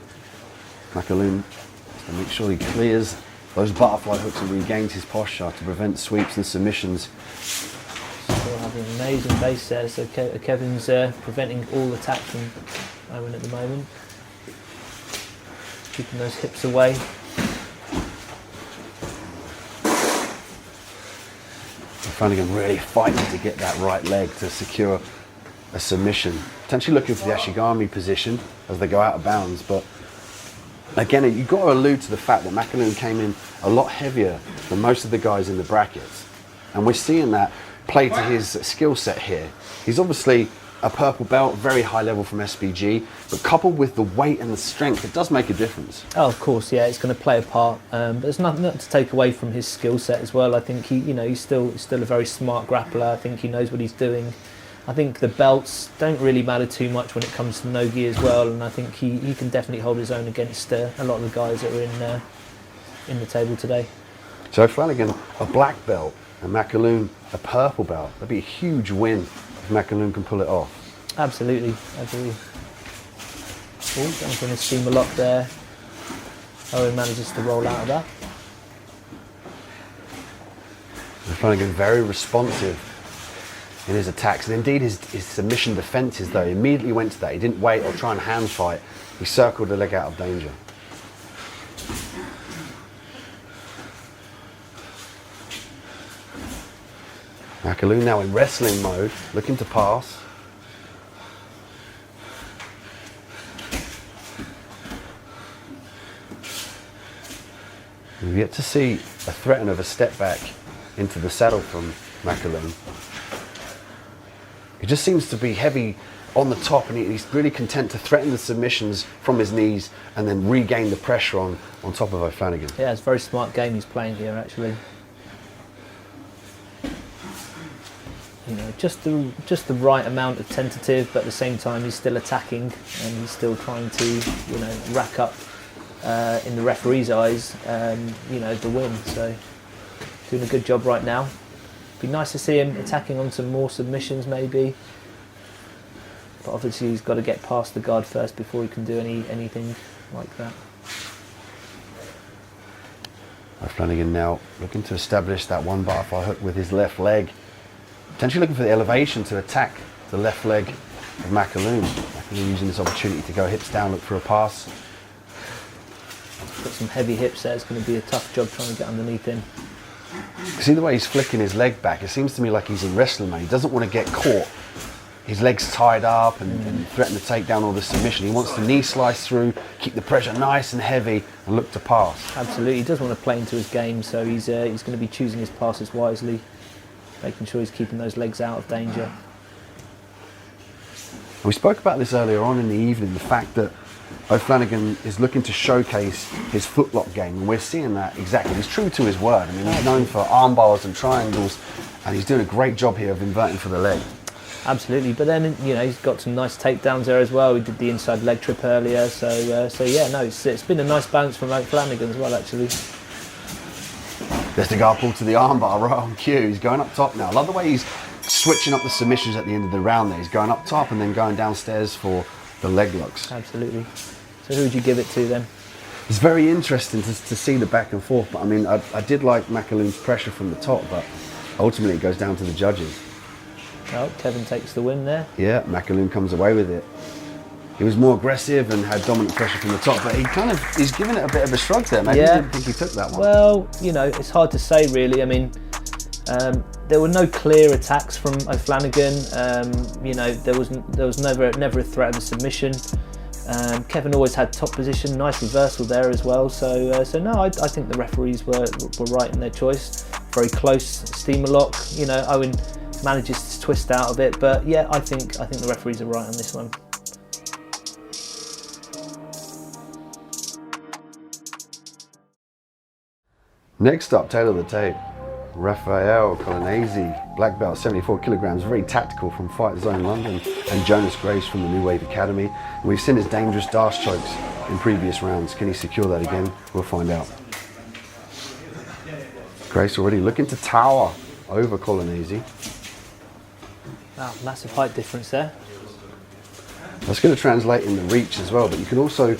mcaloon has to make sure he clears those butterfly hooks and regains his posture to prevent sweeps and submissions. Still having an amazing base there, so Kevin's preventing all attack from Owen at the moment. Keeping those hips away. Flanagan really fighting to get that right leg to secure a submission. Potentially looking for the Ashigami position as they go out of bounds, but again, you've got to allude to the fact that mcaloon came in a lot heavier than most of the guys in the brackets. And we're seeing that play to his skill set here. He's obviously a purple belt, very high level from SBG, but coupled with the weight and the strength, it does make a difference. Oh, of course, yeah, it's going to play a part. But there's nothing to take away from his skill set as well. I think he's still a very smart grappler. I think he knows what he's doing. I think the belts don't really matter too much when it comes to no-gi as well, and I think he can definitely hold his own against a lot of the guys that are in the table today. So Flanagan, a black belt, and mcaloon, a purple belt. That'd be a huge win if mcaloon can pull it off. Absolutely, absolutely. Oh, going for a steamer lock there. Owen manages to roll out of that. And Flanagan very responsive in his attacks, and indeed his submission defences though, he immediately went to that. He didn't wait or try and hand fight. He circled the leg out of danger. mcaloon now in wrestling mode, looking to pass. We've yet to see a threat of a step back into the saddle from mcaloon. He just seems to be heavy on the top, and he's really content to threaten the submissions from his knees and then regain the pressure on top of Flanagan. Yeah, it's a very smart game he's playing here, actually. You know, just the right amount of tentative, but at the same time he's still attacking and he's still trying to, you know, rack up in the referee's eyes, you know, the win. So doing a good job right now. Be nice to see him attacking on some more submissions maybe, but obviously he's got to get past the guard first before he can do anything like that. Flanagan now looking to establish that one butterfly hook with his left leg, potentially looking for the elevation to attack the left leg of mcaloon. mcaloon using this opportunity to go hips down, look for a pass. Got some heavy hips there. It's going to be a tough job trying to get underneath him. See the way he's flicking his leg back? It seems to me like he's in wrestling mode. He doesn't want to get caught. His leg's tied up and threaten to take down all the submission. He wants to knee slice through, keep the pressure nice and heavy, and look to pass. Absolutely, he does want to play into his game, so he's going to be choosing his passes wisely, making sure he's keeping those legs out of danger. We spoke about this earlier on in the evening, the fact that Flanagan is looking to showcase his footlock game, and we're seeing that exactly. He's true to his word. I mean, he's known for arm bars and triangles, and he's doing a great job here of inverting for the leg. Absolutely, but then, you know, he's got some nice takedowns there as well. He did the inside leg trip earlier, so yeah, no, it's been a nice balance from Flanagan as well, actually. There's the guard pull to the armbar right on cue. He's going up top now. I love the way he's switching up the submissions at the end of the round there. He's going up top and then going downstairs for the leg locks. Absolutely. So who would you give it to then? It's very interesting to see the back and forth, but I mean, I did like mcaloon's pressure from the top, but ultimately it goes down to the judges. Oh, Kevin takes the win there. Yeah, mcaloon comes away with it. He was more aggressive and had dominant pressure from the top, but he's giving it a bit of a shrug there. Maybe he didn't think he took that one. Well, you know, it's hard to say really. I mean, There were no clear attacks from Flanagan. You know, there was never a threat of a submission. Kevin always had top position, nice reversal there as well. So no, I think the referees were right in their choice. Very close steamer lock. You know, Owen manages to twist out of it, but yeah, I think the referees are right on this one. Next up, tail of the tape, Raphael Colonez, black belt, 74 kilograms, very tactical from Fight Zone London, and Jonas Grace from the New Wave Academy. And we've seen his dangerous dash chokes in previous rounds. Can he secure that again? We'll find out. Grace already looking to tower over Colonez. Wow, massive height difference there. That's going to translate in the reach as well, but you can also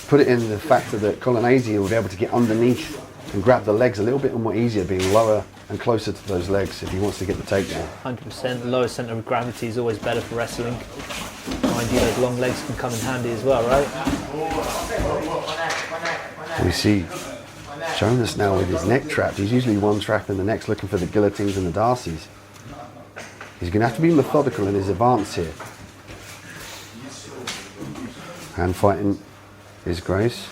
put it in the factor that Colonez will be able to get underneath and grab the legs a little bit more easier, being lower and closer to those legs if he wants to get the takedown. 100%. The lower centre of gravity is always better for wrestling. Mind you, those long legs can come in handy as well, right? We see Jonas now with his neck trapped. He's usually one trap in the next, looking for the guillotines and the Darcys. He's going to have to be methodical in his advance here. Hand fighting is Grace.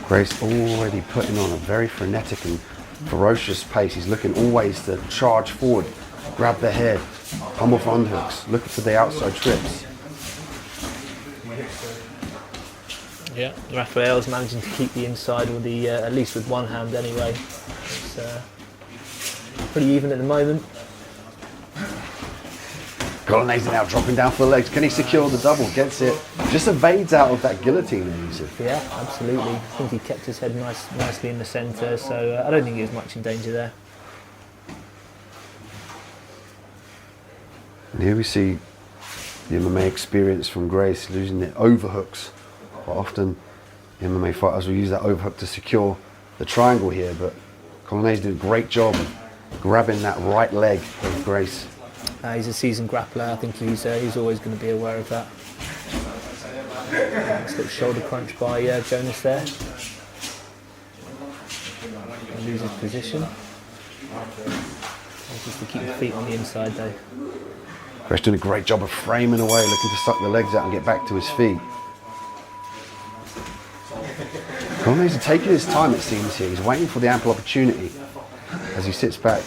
Grace already putting on a very frenetic and ferocious pace. He's looking always to charge forward, grab the head, pummel front hooks, looking for the outside trips. Yeah, Raphael's managing to keep the inside with the at least with one hand anyway. It's pretty even at the moment. Colonez now dropping down for the legs. Can he secure the double? Gets it. Just evades out of that guillotine there, Yusuf. Yeah, absolutely. I think he kept his head nicely in the centre, so I don't think he was much in danger there. And here we see the MMA experience from Grace, losing the overhooks. Quite often, the MMA fighters will use that overhook to secure the triangle here, but Colonez did a great job of grabbing that right leg of Grace. He's a seasoned grappler. I think he's always going to be aware of that. Nice little shoulder crunch by Jonas there. Loses position. Just to keep the feet on the inside though. Grace doing a great job of framing away, looking to suck the legs out and get back to his feet. Colonez is taking his time, it seems here. He's waiting for the ample opportunity as he sits back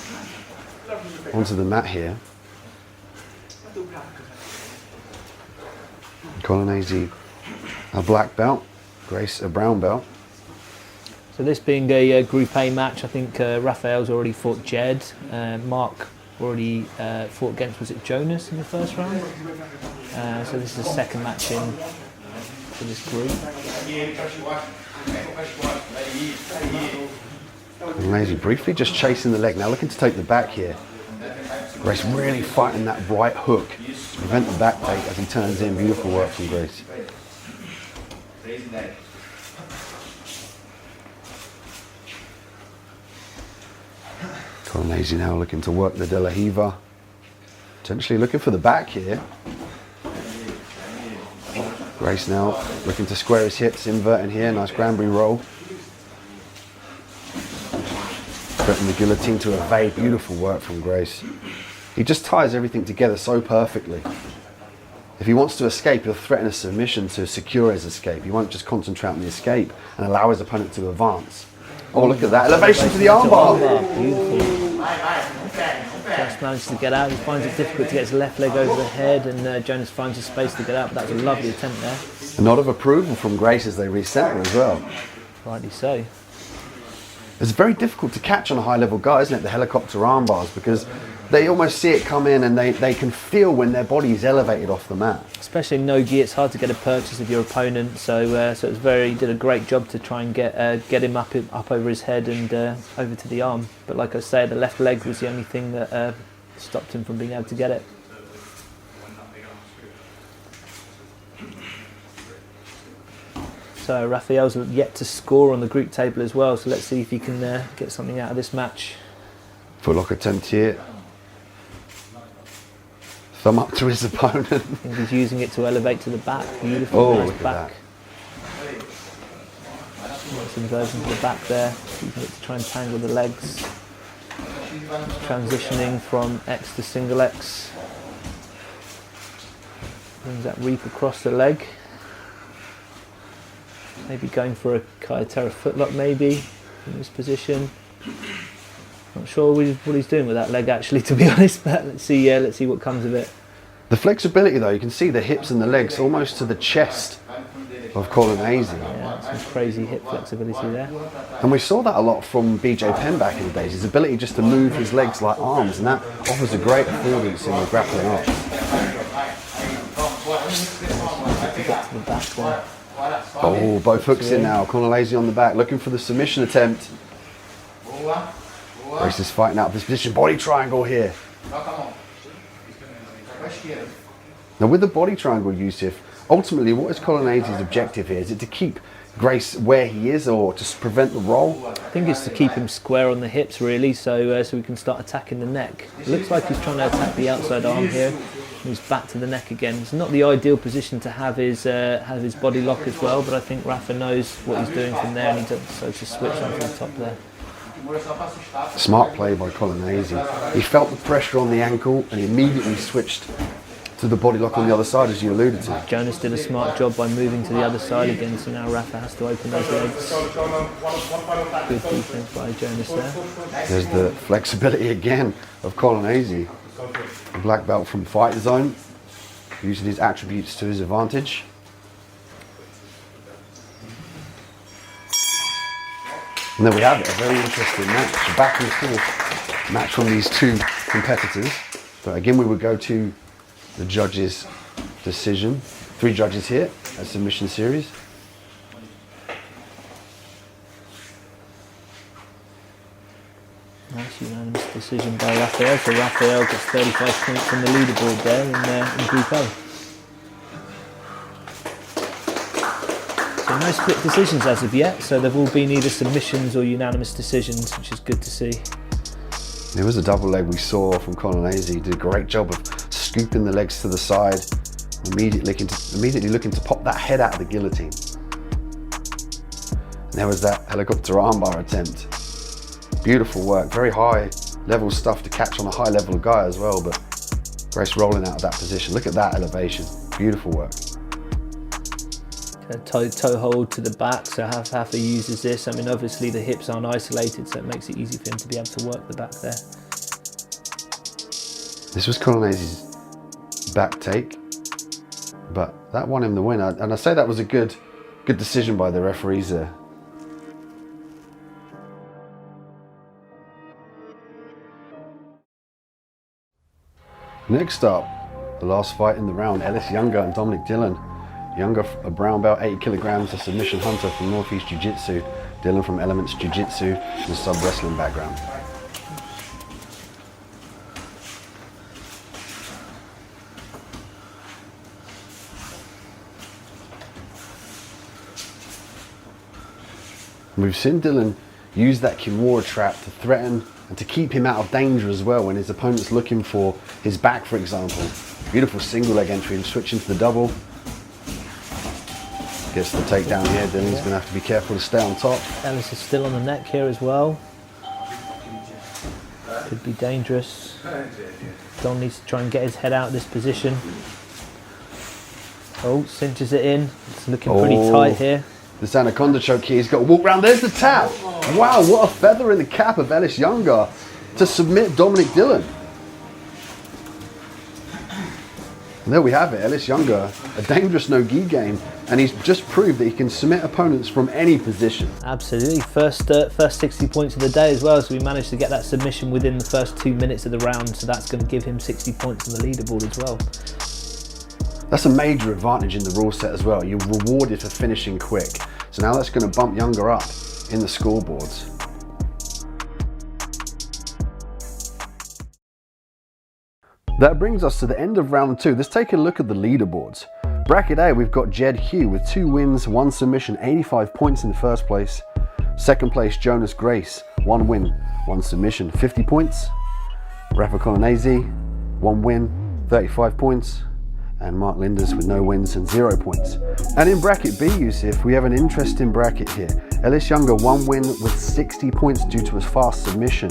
onto the mat here. Colonez a black belt, Grace a brown belt. So this being a Group A match, I think Raphael's already fought Jed. Mark already fought against, was it Jonas in the first round? So this is the second match in for this group. Colonez briefly just chasing the leg, now looking to take the back here. Grace really fighting that right hook to prevent the back take as he turns in. Beautiful work from Grace. Colonez now looking to work the De La Hiva. Potentially looking for the back here. Grace now looking to square his hips, inverting here. Nice Granbury roll. Putting the guillotine to evade. Beautiful work from Grace. He just ties everything together so perfectly. If he wants to escape, he'll threaten a submission to secure his escape. He won't just concentrate on the escape and allow his opponent to advance. Oh, look at that. Elevation to the armbar. Beautiful. Just managed to get out. He finds it difficult to get his left leg over the head, and Jonas finds a space to get out, but that was a lovely attempt there. A nod of approval from Grace as they recenter as well. Rightly so. It's very difficult to catch on a high-level guy, isn't it, the helicopter arm bars, because they almost see it come in and they can feel when their body is elevated off the mat. Especially in no-gi, it's hard to get a purchase of your opponent, so it was he did a great job to try and get him up over his head and over to the arm. But like I say, the left leg was the only thing that stopped him from being able to get it. So Raphael's yet to score on the group table as well, so let's see if he can get something out of this match. Foot lock attempt here. Thumb up to his opponent. I think he's using it to elevate to the back. Beautiful, Oh, nice look at back. that. Nice inversion to the back there, using it to try and tangle the legs. Transitioning from X to single X. Brings that reap across the leg. Maybe going for a Kaitera footlock maybe in this position. Not sure what he's doing with that leg actually, to be honest, but let's see what comes of it. The flexibility though, you can see the hips and the legs almost to the chest of Colonez. Yeah, some crazy hip flexibility there. And we saw that a lot from BJ Penn back in the days, his ability just to move his legs like arms, and that offers a great affordance in the grappling art. To get to the back one. Oh, both hooks in now, Colonez on the back, looking for the submission attempt. Grace is fighting out of this position, body triangle here. Now with the body triangle, Yusuf, ultimately what is Colonez's objective here? Is it to keep Grace where he is or to prevent the roll? I think it's to keep him square on the hips really, so we can start attacking the neck. It looks like he's trying to attack the outside arm here. Moves back to the neck again. It's not the ideal position to have his body lock as well, but I think Rafa knows what he's doing from there, and he decides to switch on from the top there. Smart play by Colonez. He felt the pressure on the ankle and he immediately switched to the body lock on the other side, as you alluded to. Jonas did a smart job by moving to the other side again, so now Rafa has to open those legs. Good defense by Jonas there. There's the flexibility again of Colonez. A black belt from Fight Zone, using his attributes to his advantage. And there we have it, a very interesting match, a back and forth match from these two competitors. But again, we would go to the judges' decision. 3 judges here at submission series. Nice unanimous decision by Raphael. So Raphael gets 35 points on the leaderboard there in Group A. So no split decisions as of yet, so they've all been either submissions or unanimous decisions, which is good to see. There was a double leg we saw from Colonez. He did a great job of scooping the legs to the side, immediately looking to pop that head out of the guillotine. And there was that helicopter armbar attempt. Beautiful work, very high level stuff to catch on a high level guy as well, but Grace rolling out of that position. Look at that elevation, beautiful work. Toe hold to the back, so Rafa uses this. I mean, obviously the hips aren't isolated, so it makes it easy for him to be able to work the back there. This was Colonez's back take, but that won him the win. And I say that was a good decision by the referees there. Next up, the last fight in the round, Ellis Younger and Dominik Dillon. Younger, a brown belt, 80 kilograms, a submission hunter from Northeast Jiu-Jitsu. Dillon from Elements Jiu-Jitsu and a sub-wrestling background. We've seen Dillon use that Kimura trap to threaten and to keep him out of danger as well when his opponent's looking for his back, for example. Beautiful single leg entry and switching to the double. Gets the takedown here. Dillon's going to have to be careful to stay on top. Ellis is still on the neck here as well. Could be dangerous. Don needs to try and get his head out of this position. Oh, cinches it in. It's looking pretty tight here. This anaconda choke here, he's got to walk around. There's the tap. Wow, what a feather in the cap of Ellis Younger to submit Dominik Dillon. And there we have it, Ellis Younger, a dangerous no-gi game, and he's just proved that he can submit opponents from any position. Absolutely, first 60 points of the day as well, so we managed to get that submission within the first 2 minutes of the round, so that's going to give him 60 points on the leaderboard as well. That's a major advantage in the rule set as well. You're rewarded for finishing quick. So now that's going to bump Younger up in the scoreboards. That brings us to the end of round 2. Let's take a look at the leaderboards. Bracket A, we've got Hugh with 2 wins, 1 submission, 85 points in the first place. Second place, Jonas Grace, 1 win, 1 submission, 50 points. Raphael Colonez, 1 win, 35 points. and Marklinders with no wins and 0 points. And in bracket B, Yusuf, we have an interesting bracket here. Ellis Younger, 1 win with 60 points due to his fast submission.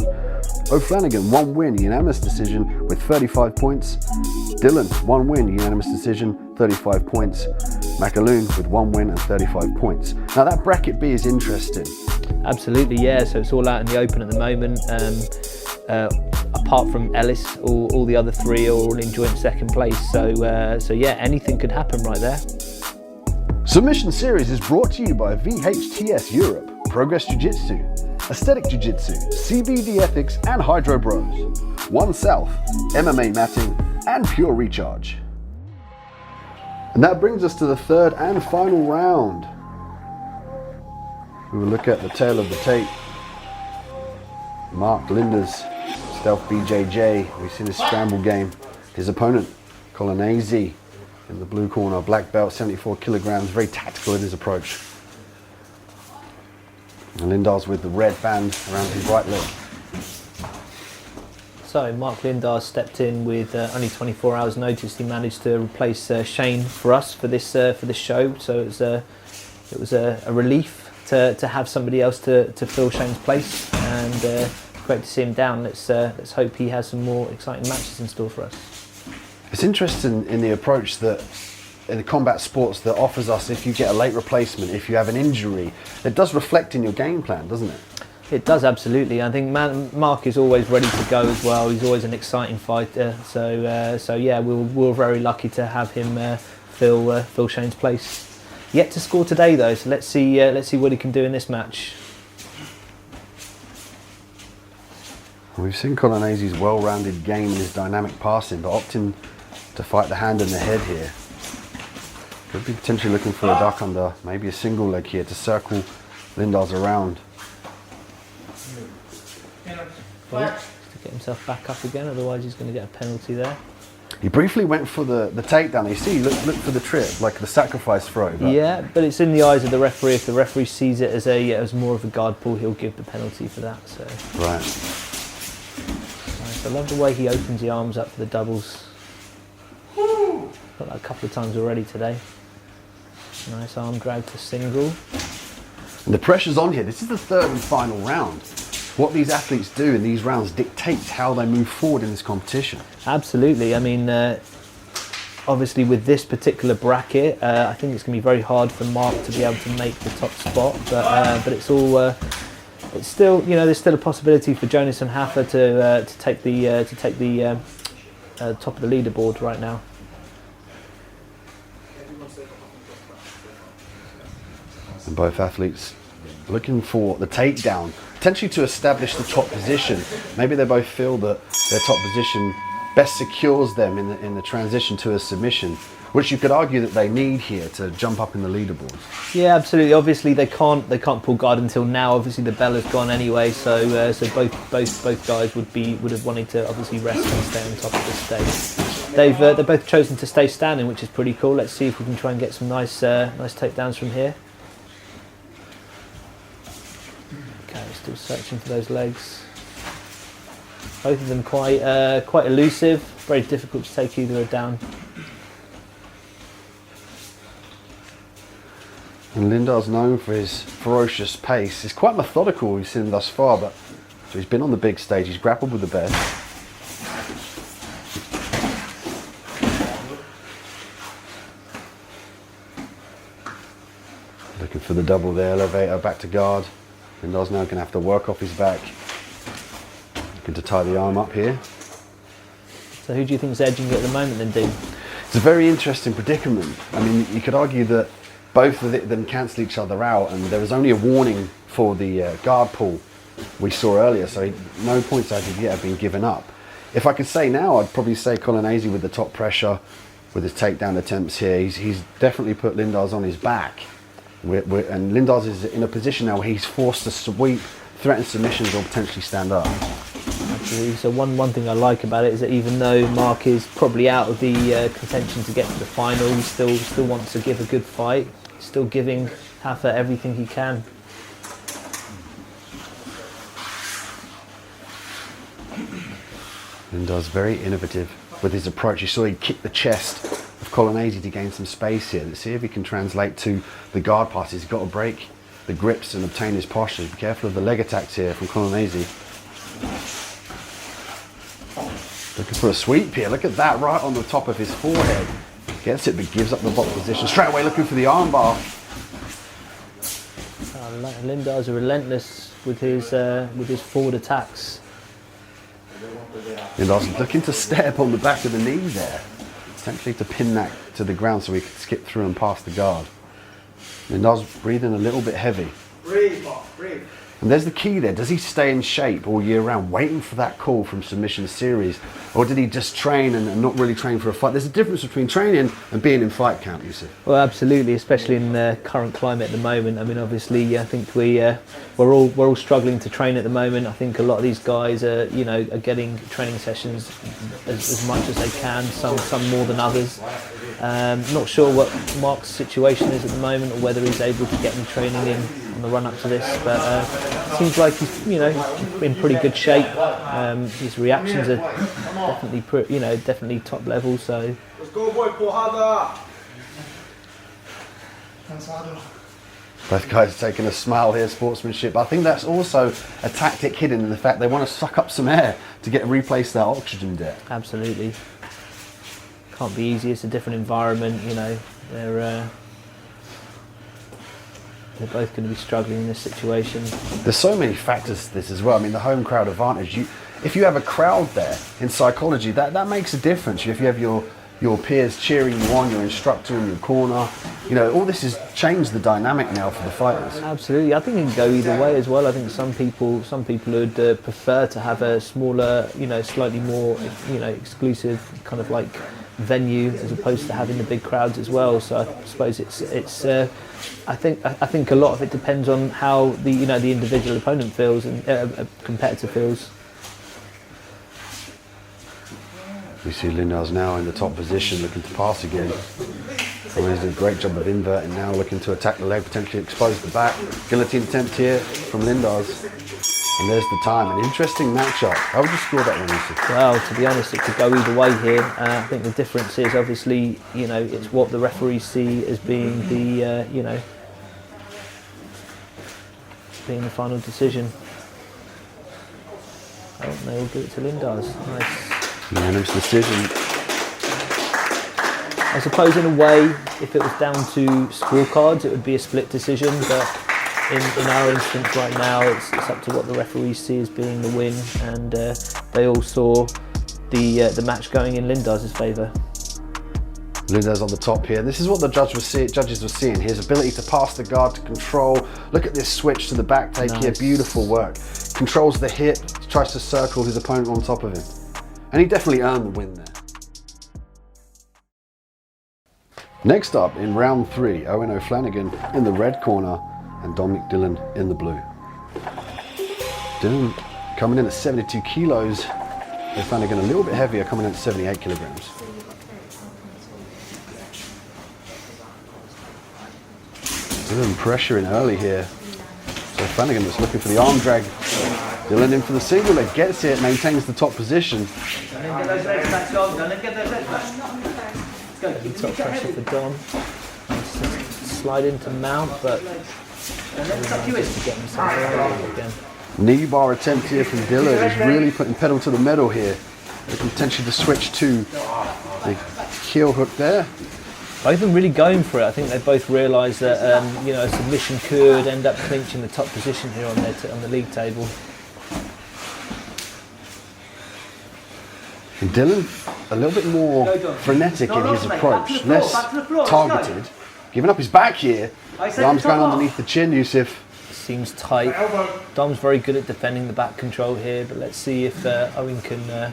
Flanagan, 1 win, unanimous decision with 35 points. Dillon, 1 win, unanimous decision, 35 points. mcaloon with 1 win and 35 points. Now that bracket B is interesting. Absolutely, yeah. So it's all out in the open at the moment. Apart from Ellis, all the other 3 are all in joint second place. So yeah, anything could happen right there. Submission Series is brought to you by VHTS Europe, Progress Jiu-Jitsu, Aesthetic Jiu-Jitsu, CBD Ethics and Hydro Bros, One South, MMA Matting and Pure Recharge. And that brings us to the third and final round. We will look at the tail of the tape. Marklinders, Stealth BJJ, we've seen his scramble game. His opponent, Colonez, in the blue corner, black belt, 74 kilograms, very tactical in his approach. And Lindar's with the red band around his right leg. So Marklinda stepped in with only 24 hours notice. He managed to replace Shane for us for this show. So it was a relief to have somebody else to fill Shane's place, and great to see him down. Let's hope he has some more exciting matches in store for us. It's interesting in the approach that in the combat sports that offers us, if you get a late replacement, if you have an injury, it does reflect in your game plan, doesn't it? It does, absolutely. I think Mark is always ready to go as well. He's always an exciting fighter. So yeah, we're very lucky to have him fill Shane's place. Yet to score today though, so let's see what he can do in this match. We've seen Colonez's well-rounded game in his dynamic passing, but opting to fight the hand and the head here. Could be potentially looking for a duck under, maybe a single leg here to circle Lindar's around. To get himself back up again, otherwise he's going to get a penalty there. He briefly went for the takedown. You see, look for the trip, like the sacrifice throw. But yeah, but it's in the eyes of the referee. If the referee sees it as more of a guard pull, he'll give the penalty for that. So right. Nice. I love the way he opens the arms up for the doubles. Got that a couple of times already today. Nice arm drag to single. And the pressure's on here. This is the third and final round. What these athletes do in these rounds dictates how they move forward in this competition. Absolutely. I mean, obviously with this particular bracket, I think it's going to be very hard for Mark to be able to make the top spot. But it's all, it's still, you know, there's still a possibility for Jonas and Hafa to take the top of the leaderboard right now. And both athletes looking for the takedown, potentially to establish the top position. Maybe they both feel that their top position best secures them in the transition to a submission, which you could argue that they need here to jump up in the leaderboards. Yeah, absolutely. Obviously, they can't pull guard until now. Obviously, the bell has gone anyway, so both guys would have wanted to obviously rest and stay on top of the stage. They've both chosen to stay standing, which is pretty cool. Let's see if we can try and get some nice takedowns from here. Okay, still searching for those legs. Both of them quite elusive. Very difficult to take either down. And Lindar's known for his ferocious pace. He's quite methodical, we've seen him thus far, but so he's been on the big stage, he's grappled with the best. Looking for the double there, elevator, back to guard. Lindar's now going to have to work off his back. Looking to tie the arm up here. So who do you think is edging it at the moment then, Dean? It's a very interesting predicament. I mean, you could argue that both of them cancel each other out, and there was only a warning for the guard pull we saw earlier, so no points as of yet have been given up. If I could say now, I'd probably say Colonez with the top pressure, with his takedown attempts here. He's definitely put Lindar's on his back. And Lindar's is in a position now where he's forced to sweep, threaten submissions or potentially stand up. Absolutely. So one thing I like about it is that even though Mark is probably out of the contention to get to the final, he still wants to give a good fight. Still giving Hafa everything he can. Lindar's very innovative with his approach. You saw he kicked the chest of Colonez to gain some space here. Let's see if he can translate to the guard passes. He's got to break the grips and obtain his posture. Be careful of the leg attacks here from Colonez. Looking for a sweep here. Look at that, right on the top of his forehead. Gets it, but gives up the block position. Straight away looking for the armbar. Lindars are relentless with his forward attacks. Lindars looking to step on the back of the knee there. Essentially to pin that to the ground so he could skip through and past the guard. Lindars breathing a little bit heavy. Breathe, Mark, breathe. And there's the key there. Does he stay in shape all year round, waiting for that call from submission series? Or did he just train and not really train for a fight? There's a difference between training and being in fight camp, you see. Well, absolutely, especially in the current climate at the moment. I mean, obviously, I think we're all struggling to train at the moment. I think a lot of these guys are getting training sessions as much as they can. Some more than others. Not sure what Mark's situation is at the moment, or whether he's able to get any training in on the run up to this. But seems like he's in pretty good shape. His reactions are definitely top level. So Let's go, boy, porrada! Both guys taking a smile here, sportsmanship. I think that's also a tactic hidden in the fact they want to suck up some air to replace that oxygen debt. Absolutely. Can't be easy. It's a different environment. They're both going to be struggling in this situation. There's so many factors to this as well. I mean, the home crowd advantage. If you have a crowd there in psychology, that makes a difference. If you have your peers cheering you on, your instructor in your corner, all this has changed the dynamic now for the fighters. Absolutely. I think it can go either way as well. I think some people would prefer to have a smaller, slightly more, exclusive kind of like venue as opposed to having the big crowds as well. So I suppose it's. I think a lot of it depends on how the individual opponent feels and a competitor feels. We see Lindars now in the top position, looking to pass again. He's doing a great job of inverting now, looking to attack the leg, potentially expose the back. Guillotine attempt here from Lindars. And there's the time. An interesting matchup. How would you score that one, Yusuf? Well, to be honest, it could go either way here. I think the difference is obviously, it's what the referees see as being the, being the final decision. Oh, they will give it to Lindars. Nice. Unanimous decision. I suppose in a way, if it was down to scorecards, it would be a split decision, but in our instance right now, it's up to what the referees see as being the win, and they all saw the match going in Lindars' favour. Lindars on the top here. This is what the judges were seeing. His ability to pass the guard, to control. Look at this switch to the back take here. Beautiful work. Controls the hip, tries to circle his opponent on top of him. And he definitely earned the win there. Next up in round 3, Owen Flanagan in the red corner and Dominik Dillon in the blue. Dillon coming in at 72 kilos. Flanagan a little bit heavier, coming in at 78 kilograms. Dillon pressuring early here. So Flanagan was looking for the arm drag. Dillon in for the single leg, gets it, maintains the top position. Top pressure for Dom. Slide into mount, but just to get himself around again. Knee bar attempt here from Dillon. He's really putting pedal to the metal here. Looking potentially to switch to the heel hook there. Both of them really going for it. I think they both realise that a submission could end up clinching the top position here on the league table. And Dillon a little bit more frenetic in his approach, less targeted. Giving up his back here. The arm's going underneath the chin, Yusuf. Seems tight. Dom's very good at defending the back control here, but let's see if Owen can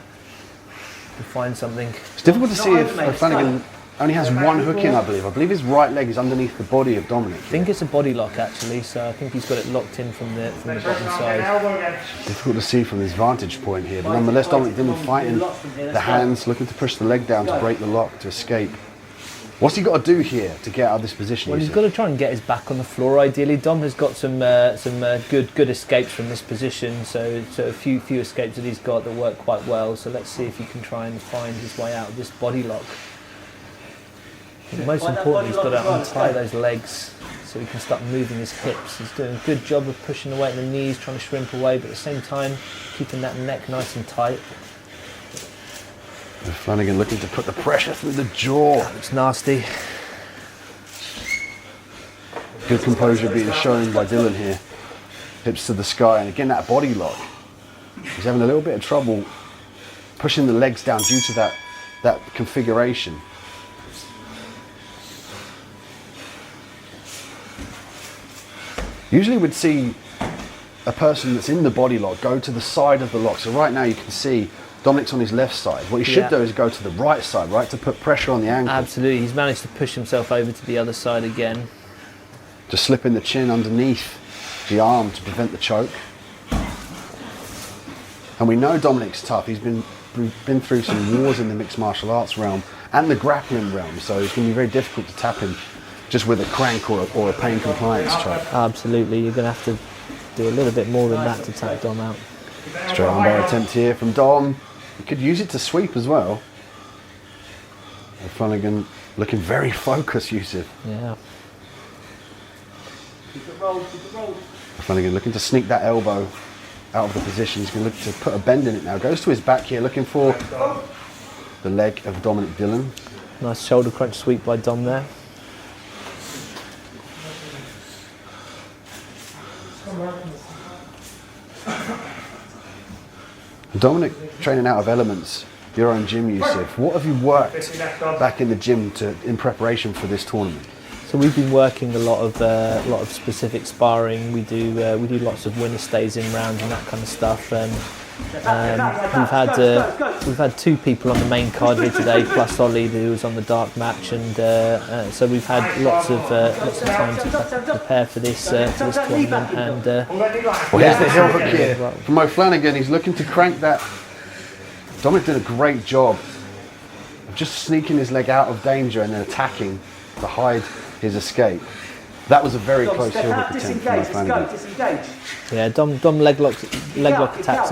find something. It's difficult to see if Flanagan only has one hook in, I believe. I believe his right leg is underneath the body of Dominik. I think it's a body lock actually, so I think he's got it locked in from the bottom side. Difficult to see from his vantage point here, but nonetheless Dominik Dillon fighting the hands, looking to push the leg down to break the lock, to escape. What's he got to do here to get out of this position? Well, he's got to try and get his back on the floor ideally. Dom has got some good escapes from this position, so a few escapes that he's got that work quite well. So let's see if he can try and find his way out of this body lock. The most important, he's got to untie those legs so he can start moving his hips. He's doing a good job of pushing away at the knees, trying to shrimp away, but at the same time, keeping that neck nice and tight. And Flanagan looking to put the pressure through the jaw. That looks nasty. Good composure being shown by Dillon here. Hips to the sky, and again that body lock. He's having a little bit of trouble pushing the legs down due to that configuration. Usually we'd see a person that's in the body lock go to the side of the lock. So right now you can see Dominik's on his left side. What he should do is go to the right side, right, to put pressure on the ankle. Absolutely, he's managed to push himself over to the other side again. Just slipping the chin underneath the arm to prevent the choke. And we know Dominik's tough. He's been through some wars in the mixed martial arts realm and the grappling realm, so it's going to be very difficult to tap him just with a crank or a pain compliance choke. Absolutely, you're going to have to do a little bit more than that to tap Dom out. Straight armbar attempt here from Dom. He could use it to sweep as well. And Flanagan looking very focused, Yusuf. Yeah. Flanagan looking to sneak that elbow out of the position. He's going to look to put a bend in it now. Goes to his back here, looking for the leg of Dominik Dillon. Nice shoulder crunch sweep by Dom there. Dominik training out of Elements, your own gym, Yusuf. What have you worked back in the gym in preparation for this tournament? So we've been working a lot of specific sparring. We do lots of winner stays in rounds and that kind of stuff. And we've had two people on the main card here today, plus Ollie, who was on the dark match, and so we've had lots of time to prepare for this tournament. And well, here's the heel hook here from Mo Flanagan. He's looking to crank that. Dominik did a great job of just sneaking his leg out of danger and then attacking to hide his escape. That was a very close heel hook attempt from Mo Flanagan. Yeah, Dom leg lock attacks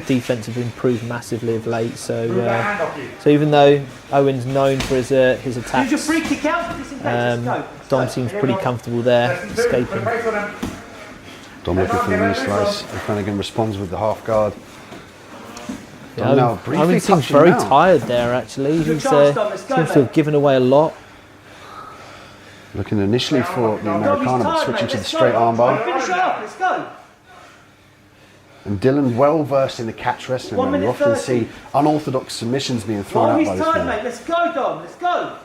defense have improved massively of late. So even though Owen's known for his attacks, Dom seems pretty comfortable there, escaping. Dom looking for the knee slice, and Flanagan responds with the half guard. Yeah, Owen seems very tired there. Actually, he seems to have given away a lot. Looking initially for the Americana, but switching to the straight armbar. Finish up, let's go. And Dillon well versed in the catch wrestling. We often see unorthodox submissions being thrown out by this man. Mate. Let's go, Dom. Let's go.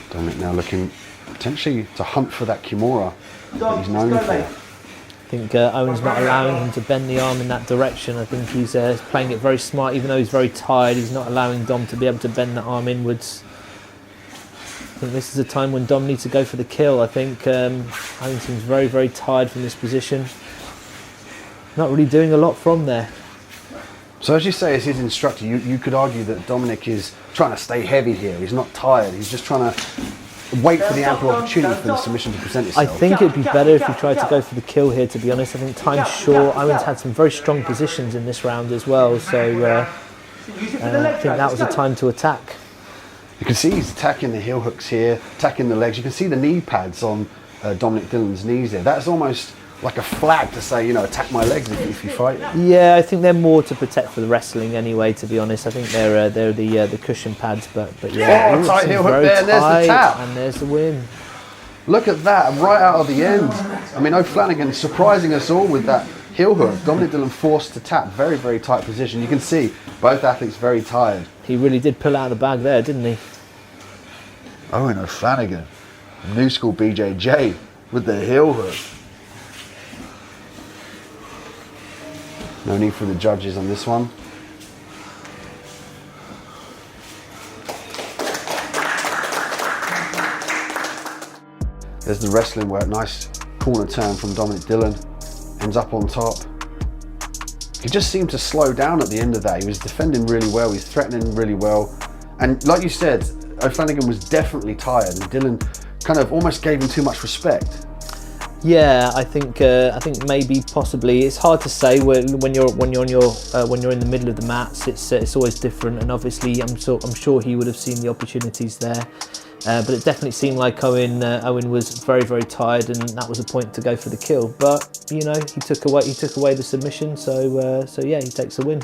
Dominik now looking potentially to hunt for that Kimura that he's known for. I think Owen's not allowing him to bend the arm in that direction. I think he's playing it very smart, even though he's very tired. He's not allowing Dom to be able to bend the arm inwards. I think this is a time when Dom needs to go for the kill. I think Owen seems very, very tired from this position. Not really doing a lot from there. So as you say, as his instructor, you could argue that Dominik is trying to stay heavy here. He's not tired. He's just trying to wait for the ample opportunity for the submission to present itself. I think it'd be better if he tried to go for the kill here, to be honest. I think time's short. Owen's had some very strong positions in this round as well, so I think that was the time to attack. You can see he's attacking the heel hooks here, attacking the legs. You can see the knee pads on Dominik Dillon's knees there. That's almost like a flag to say, attack my legs if you fight. Yeah, I think they're more to protect for the wrestling anyway, to be honest. I think they're the cushion pads, but yeah. Oh, tight heel hook there, and there's the tap. And there's the win. Look at that, right out of the end. I mean, Flanagan surprising us all with that heel hook. Dominik Dillon forced to tap, very, very tight position. You can see both athletes very tired. He really did pull out of the bag there, didn't he? Owen Flanagan, new school BJJ with the heel hook. No need for the judges on this one. There's the wrestling work, nice corner turn from Dominik Dillon, ends up on top. He just seemed to slow down at the end of that. He was defending really well, he was threatening really well. And like you said, Flanagan was definitely tired, and Dillon kind of almost gave him too much respect. Yeah, I think maybe possibly it's hard to say when you're in the middle of the mats. It's always different, and obviously I'm sure he would have seen the opportunities there. But it definitely seemed like Owen was very, very tired, and that was a point to go for the kill. But you know, he took away the submission, so yeah, he takes the win.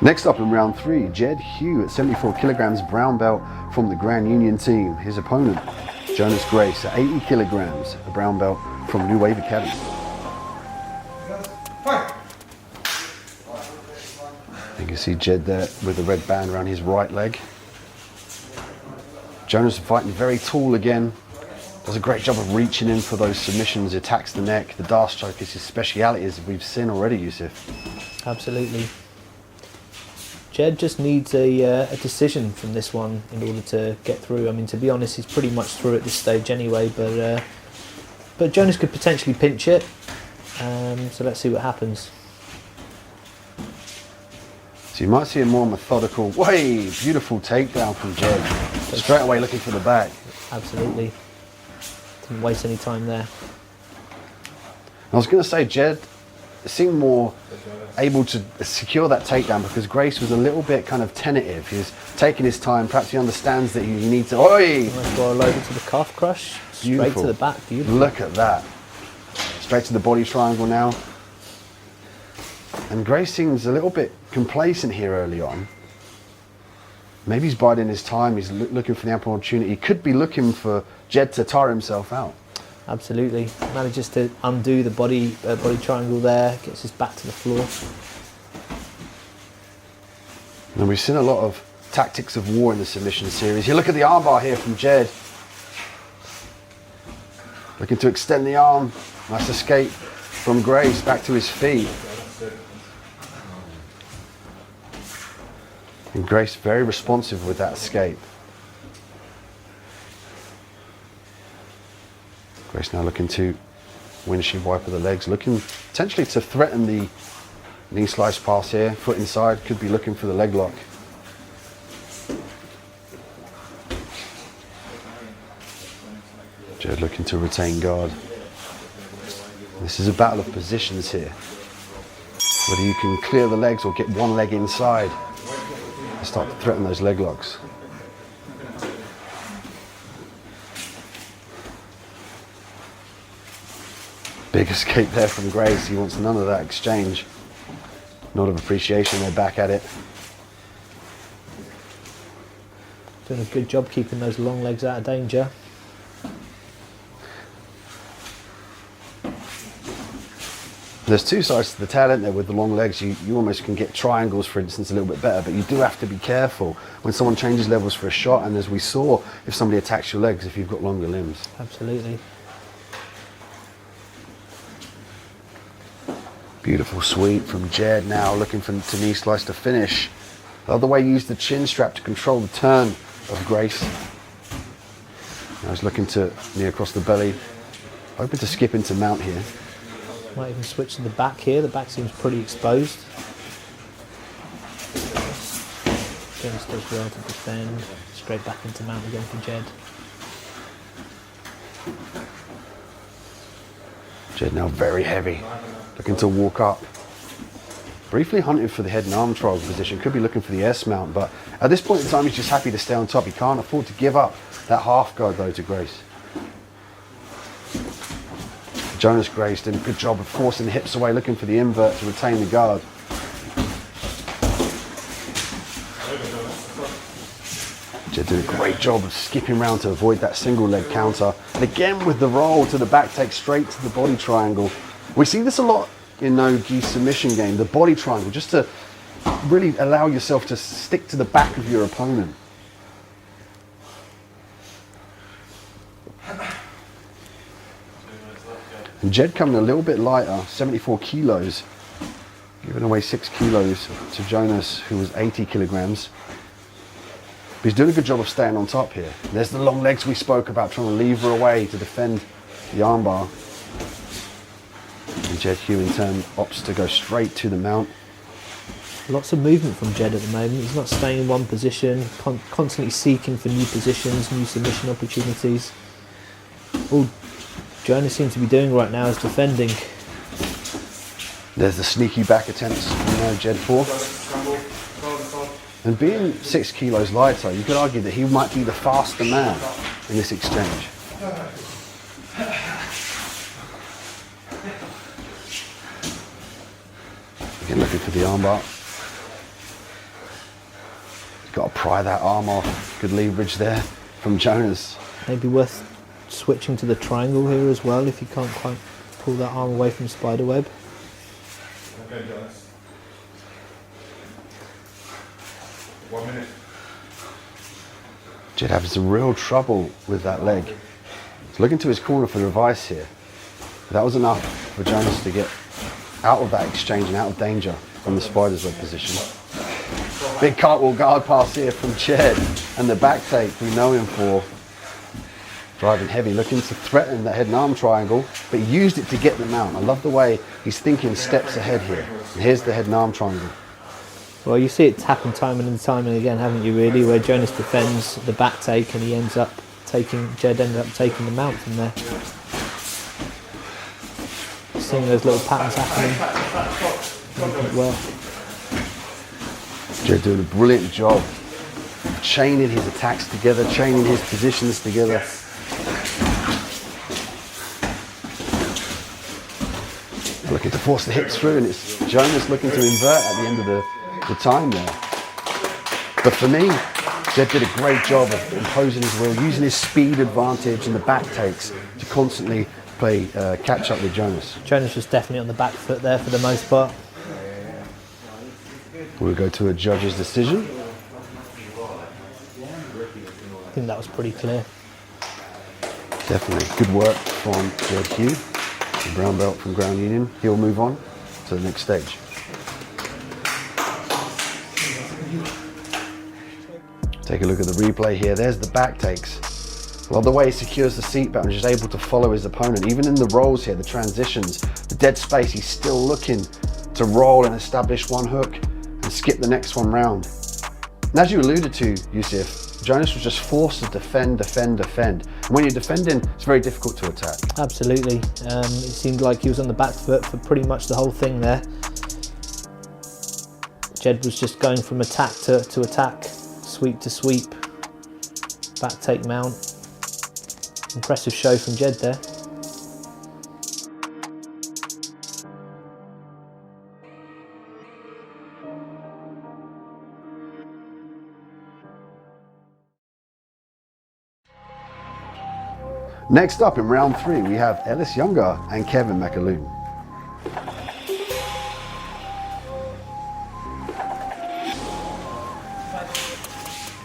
Next up in round 3, Hugh at 74 kilograms, brown belt from the Grand Union team. His opponent, Jonas Grace at 80 kilograms, a brown belt from New Wave Academy. You can see Jed there with the red band around his right leg. Jonas fighting very tall again. Does a great job of reaching in for those submissions, attacks the neck. The Darce choke is his speciality, as we've seen already, Yusuf. Absolutely. Jed just needs a decision from this one in order to get through. I mean, to be honest, he's pretty much through at this stage anyway, but Jonas could potentially pinch it, so let's see what happens. So you might see a more methodical, beautiful takedown from Jed. Straight away looking for the back. Absolutely. Didn't waste any time there. I was going to say, Jed seemed more able to secure that takedown because Grace was a little bit kind of tentative. He was taking his time. Perhaps he understands that he needs to. Nice roll over to the calf crush. Beautiful. Straight to the back. Beautiful. Look at that. Straight to the body triangle now. And Grace seems a little bit complacent here early on. Maybe he's biding his time. He's looking for the ample opportunity. He could be looking for Jed to tire himself out. Absolutely. Manages to undo the body triangle there, gets his back to the floor. And we've seen a lot of tactics of war in the submission series. You look at the armbar here from Jed. Looking to extend the arm. Nice escape from Grace back to his feet. And Grace very responsive with that escape. Grace now looking to windshield wiper the legs, looking potentially to threaten the knee slice pass here. Foot inside, could be looking for the leg lock. Jed looking to retain guard. This is a battle of positions here. Whether you can clear the legs or get one leg inside and start to threaten those leg locks. Big escape there from Grace. He wants none of that exchange. Nod of appreciation, they're back at it. Doing a good job keeping those long legs out of danger. There's two sides to the talent there with the long legs. You almost can get triangles, for instance, a little bit better, but you do have to be careful when someone changes levels for a shot, and as we saw, if somebody attacks your legs, if you've got longer limbs. Absolutely. Beautiful sweep from Jed now, looking for to knee slice to finish. The other way, use the chin strap to control the turn of Grace. Now he's looking to knee across the belly. Hoping to skip into mount here. Might even switch to the back here. The back seems pretty exposed. Jonas does well to defend. Straight back into mount again for Jed. Jed now very heavy, looking to walk up. Briefly hunting for the head and arm triangle position. Could be looking for the S mount, but at this point in time, he's just happy to stay on top. He can't afford to give up that half guard though to Grace. Jonas Grace did a good job of forcing the hips away, looking for the invert to retain the guard. Jed did a great job of skipping round to avoid that single leg counter. And again with the roll to the back, take straight to the body triangle. We see this a lot in no-gi submission game, the body triangle, just to really allow yourself to stick to the back of your opponent. And Jed coming a little bit lighter, 74 kilos, giving away 6 kilos to Jonas, who was 80 kilograms. But he's doing a good job of staying on top here. There's the long legs we spoke about, trying to lever away to defend the armbar. And Hugh in turn opts to go straight to the mount. Lots of movement from Jed at the moment. He's not staying in one position, constantly seeking for new positions, new submission opportunities. All Jonas seems to be doing right now is defending. There's the sneaky back attempts from Jed 4. And being 6 kilos lighter, you could argue that he might be the faster man in this exchange. Again, looking for the armbar. He's got to pry that arm off. Good leverage there from Jonas. Maybe worth switching to the triangle here as well if you can't quite pull that arm away from spiderweb. Okay, Jonas. 1 minute. Jed having some real trouble with that leg. He's looking to his corner for advice here. That was enough for Jonas to get out of that exchange and out of danger from the spider's web position. Big cartwheel guard pass here from Jed, and the back take we know him for. Driving heavy, looking to threaten the head and arm triangle, but he used it to get the mount. I love the way he's thinking steps ahead here. And here's the head and arm triangle. Well, you see it happen time and time and again, haven't you, really, where Jonas defends the back take and Jed ends up taking the mount from there. Seeing those little patterns happening. Well, Jed doing a brilliant job chaining his attacks together, chaining his positions together. Looking to force the hips through, and it's Jonas looking to invert at the end of the time there. But for me, Jed did a great job of imposing his will, using his speed advantage and the back takes to constantly play catch up with Jonas. Jonas was definitely on the back foot there for the most part. We'll go to a judge's decision. I think that was pretty clear. Definitely good work from Jed Hugh, the brown belt from Ground Union. He'll move on to the next stage. Take a look at the replay here. There's the back takes. Love the way he secures the seat belt and just able to follow his opponent. Even in the rolls here, the transitions, the dead space, he's still looking to roll and establish one hook and skip the next one round. And as you alluded to, Yusuf, Jonas was just forced to defend. And when you're defending, it's very difficult to attack. Absolutely. It seemed like he was on the back foot for pretty much the whole thing there. Jed was just going from attack to attack, sweep to sweep, back take mount. Impressive show from Jed there. Next up in round 3, we have Ellis Younger and Kevin mcaloon.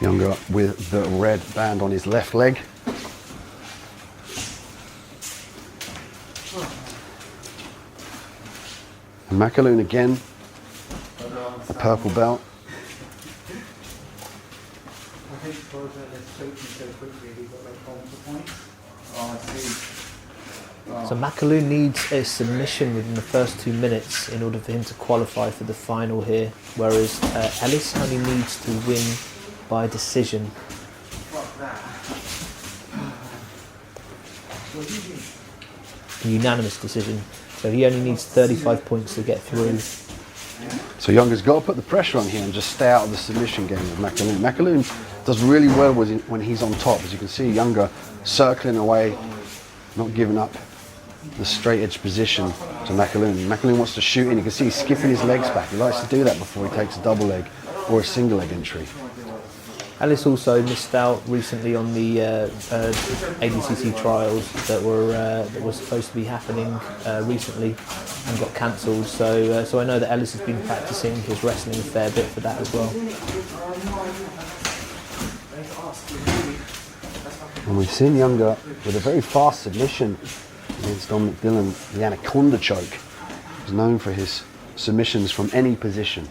Younger with the red band on his left leg. And mcaloon again, a purple belt. So mcaloon needs a submission within the first 2 minutes in order for him to qualify for the final here, whereas Ellis only needs to win by decision. A unanimous decision. So he only needs 35 points to get through. So Younger's got to put the pressure on here and just stay out of the submission game with mcaloon. Mcaloon does really well when he's on top. As you can see, Younger circling away, not giving up the straight edge position to mcaloon. mcaloon wants to shoot in. You can see he's skipping his legs back. He likes to do that before he takes a double leg or a single leg entry. Ellis also missed out recently on the ADCC trials that were supposed to be happening recently and got cancelled. So I know that Ellis has been practicing his wrestling a fair bit for that as well. And we've seen Younger with a very fast submission against Dominik Dillon, the anaconda choke. He's known for his submissions from any position.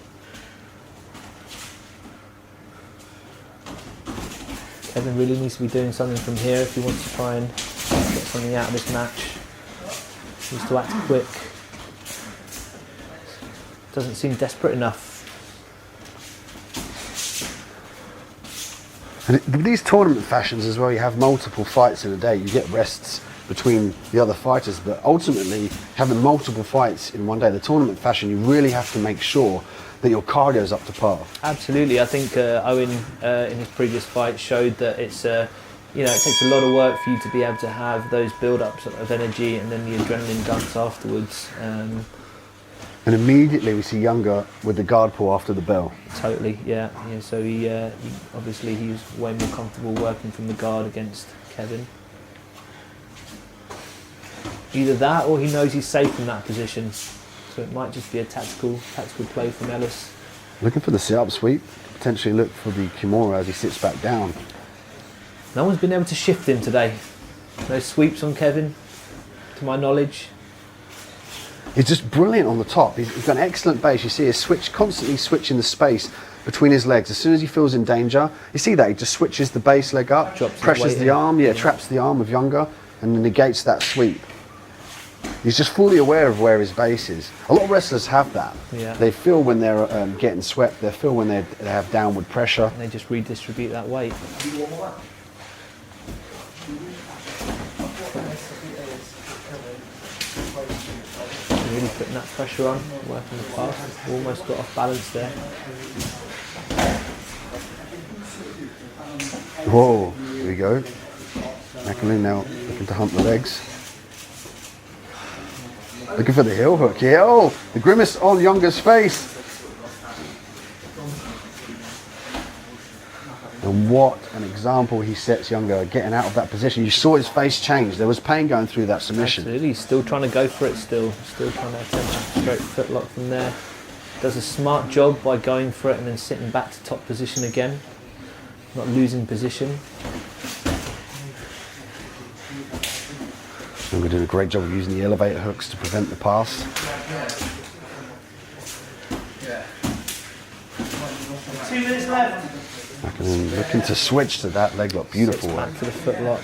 Kevin really needs to be doing something from here if he wants to try and get something out of this match. He needs to act quick. Doesn't seem desperate enough. And with these tournament fashions as well, you have multiple fights in a day. You get rests between the other fighters, but ultimately having multiple fights in one day, the tournament fashion, you really have to make sure that your cardio is up to par. Absolutely. I think Owen in his previous fight showed that it's you know, it takes a lot of work for you to be able to have those build-ups of energy and then the adrenaline dumps afterwards. And immediately we see Younger with the guard pull after the bell. Totally, yeah. So he obviously he was way more comfortable working from the guard against Kevin. Either that, or he knows he's safe in that position. So it might just be a tactical play from Ellis. Looking for the sit-up sweep, potentially look for the Kimura as he sits back down. No one's been able to shift him today. No sweeps on Kevin, to my knowledge. He's just brilliant on the top. He's got an excellent base. You see his switch, constantly switching the space between his legs. As soon as he feels in danger, you see that, he just switches the base leg up, pressures the arm, traps the arm of Younger, and negates that sweep. He's just fully aware of where his base is. A lot of wrestlers have that. Yeah. They feel when they're getting swept, they feel when they have downward pressure. And they just redistribute that weight. Really putting that pressure on, working the pass. Almost got off balance there. Whoa, here we go. mcaloon now looking to hump the legs. Looking for the heel hook here. Oh, the grimace on Younger's face. And what an example he sets Younger getting out of that position. You saw his face change. There was pain going through that submission. Absolutely, he's still trying to go for it still trying to attempt that straight footlock from there. Does a smart job by going for it and then sitting back to top position again. Not losing position. Younger doing a great job of using the elevator hooks to prevent the pass. 2 minutes left. mcaloon looking to switch to that leg lock. Beautiful Sits work. back to the footlock.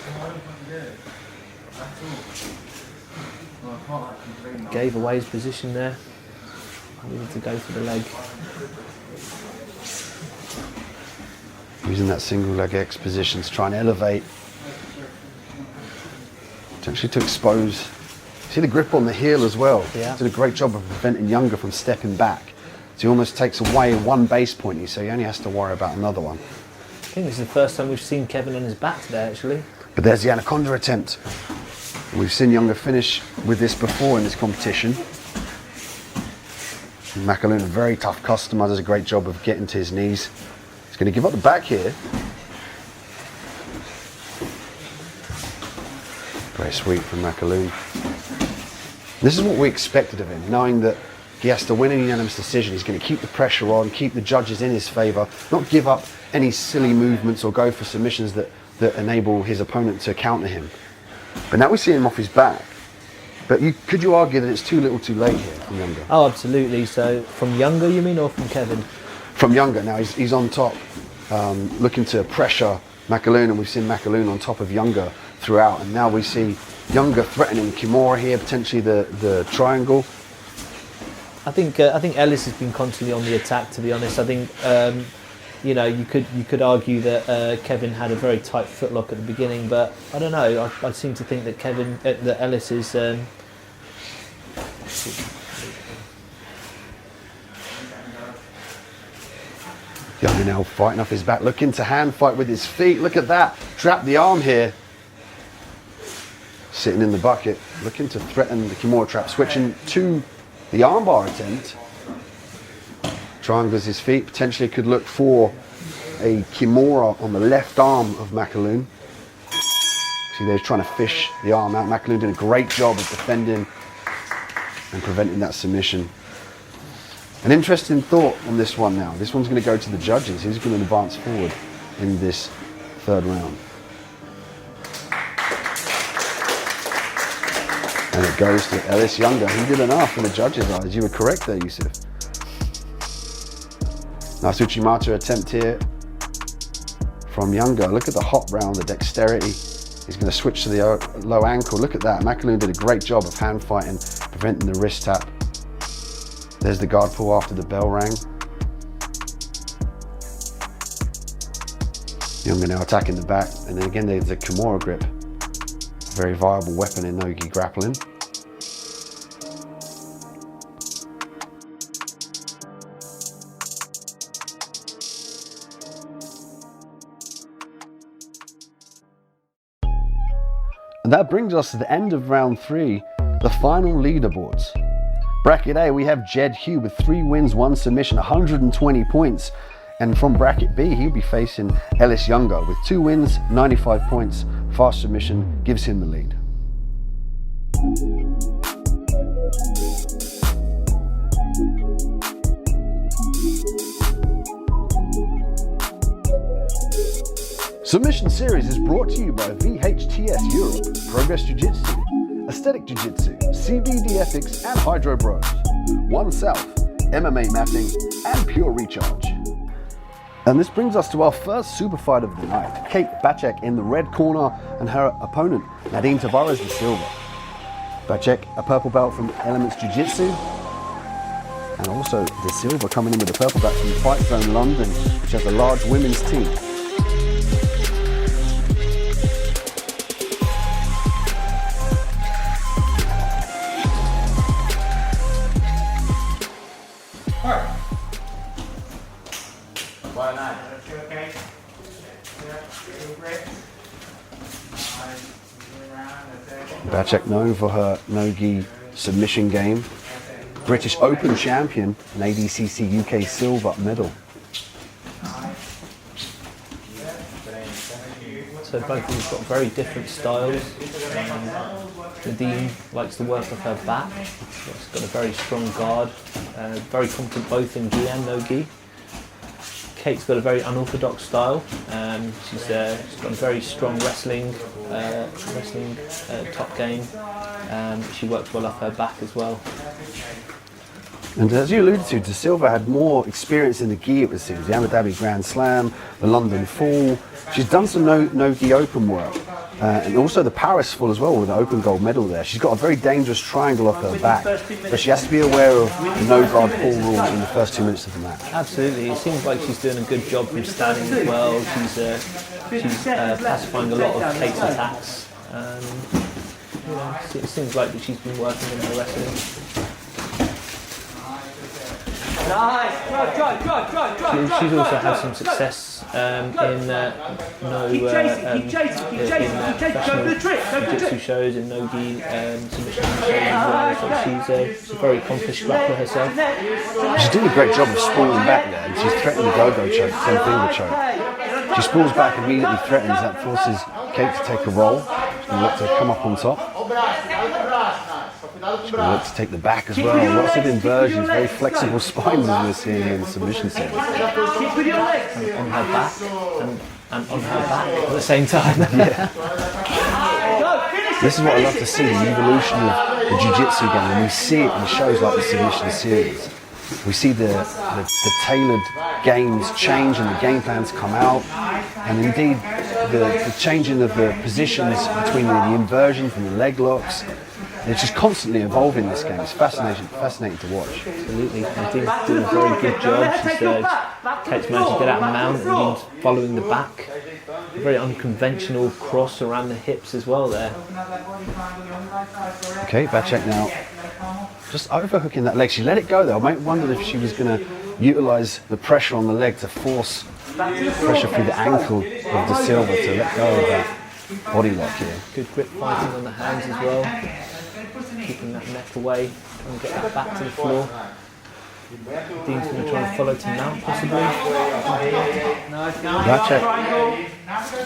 Gave away his position there. Needed to go for the leg. Using that single leg X position to try and elevate. Potentially to expose. See the grip on the heel as well. Yeah. Did a great job of preventing Younger from stepping back. So he almost takes away one base point, so he only has to worry about another one. I think this is the first time we've seen Kevin on his back today, actually. But there's the anaconda attempt. We've seen Younger finish with this before in this competition. mcaloon, a very tough customer, does a great job of getting to his knees. He's going to give up the back here. Great sweep from mcaloon. This is what we expected of him, knowing that he has to win a unanimous decision. He's going to keep the pressure on, keep the judges in his favour, not give up any silly movements or go for submissions that enable his opponent to counter him. But now we see him off his back. But could you argue that it's too little too late here from Younger? Oh, absolutely. So from Younger, you mean, or from Kevin? From Younger. Now he's on top, looking to pressure mcaloon, and we've seen mcaloon on top of Younger throughout. And now we see Younger threatening Kimura here, potentially the triangle. I think Ellis has been constantly on the attack. To be honest, I think you know, you could argue that Kevin had a very tight footlock at the beginning, but I don't know. I seem to think that that Ellis is. Younger now fighting off his back, looking to hand fight with his feet. Look at that, trap the arm here. Sitting in the bucket, looking to threaten the Kimura trap, switching to the armbar attempt. Triangles his feet, potentially could look for a Kimura on the left arm of mcaloon. See, they're trying to fish the arm out. mcaloon did a great job of defending and preventing that submission. An interesting thought on this one now. This one's going to go to the judges. Who's going to advance forward in this third round? And it goes to Ellis Younger. He did enough in the judges' eyes. You were correct there, Yusuf. Nice Uchimata attempt here from Younger. Look at the hop round, the dexterity. He's going to switch to the low ankle. Look at that. mcaloon did a great job of hand fighting, preventing the wrist tap. There's the guard pull after the bell rang. Younger now attacking the back. And then again, there's the Kimura grip. Very viable weapon in no-gi grappling. And that brings us to the end of round 3, the final leaderboards. Bracket A, we have Jed Hugh with 3 wins, 1 submission, 120 points. And from bracket B, he'll be facing Ellis Younger with 2 wins, 95 points, fast submission, gives him the lead. Submission Series is brought to you by VHTS Europe, Progress Jiu-Jitsu, Aesthetic Jiu-Jitsu, CBD Ethics and Hydro Bros, One South, MMA Matting and Pure Recharge. And this brings us to our first super fight of the night. Kate Bacek in the red corner and her opponent, Nadine Tavares de Silva. Bacek, a purple belt from Elements Jiu-Jitsu. And also de Silva coming in with a purple belt from Fight Zone London, which has a large women's team. Bacek known for her no-gi submission game. British Open champion and ADCC UK silver medal. So both of them have got very different styles. Nadine likes to work off her back. She's got a very strong guard. Very competent both in gi and no-gi. Kate's got a very unorthodox style. She's got a very strong wrestling top game. She works well off her back as well. And as you alluded to, De Silva had more experience in the gi, it would seem. The Abu Dhabi Grand Slam, the London Fall. She's done some no-gi open work. And also the Paris Fall as well, with an open gold medal there. She's got a very dangerous triangle off her back, but she has to be aware of the no-guard pull rule in the first 2 minutes of the match. Absolutely, it seems like she's doing a good job from standing as well. She's pacifying a lot of Kate's attacks. It seems like that she's been working in her wrestling. Nice! She's also had some success in jiu-jitsu shows, in no-gi submission shows as well. So she's a very accomplished grappler herself. She's doing a great job of sprawling back there, and she's threatening the go-go choke, 10-finger choke. She sprawls back, immediately threatens, that forces Kate to take a roll. She's going to look to come up on top. She's going to look to take the back as well. Lots of inversions, very flexible spines as we're seeing in the submission series. On her back and on her back at the same time. Yeah. This is what I love to see, the evolution of the jiu-jitsu game, and we see it in shows like the submission series. We see the tailored games change and the game plans come out, and indeed the changing of the positions between the inversions and the leg locks. It's just constantly evolving, this game. It's fascinating to watch. Absolutely. Nadine's doing a very good job. Kate's managed to get out and mount, and following the back. A very unconventional cross around the hips as well there. Okay, Bacek now just overhooking that leg. She let it go though. I wondered if she was going to utilise the pressure on the leg to force pressure through the ankle of De Silva to let go of that body lock here. Good grip fighting on the hands as well. Keeping that neck away, trying to get that back to the floor. Dean's going to try and follow to mount, possibly. Bacek,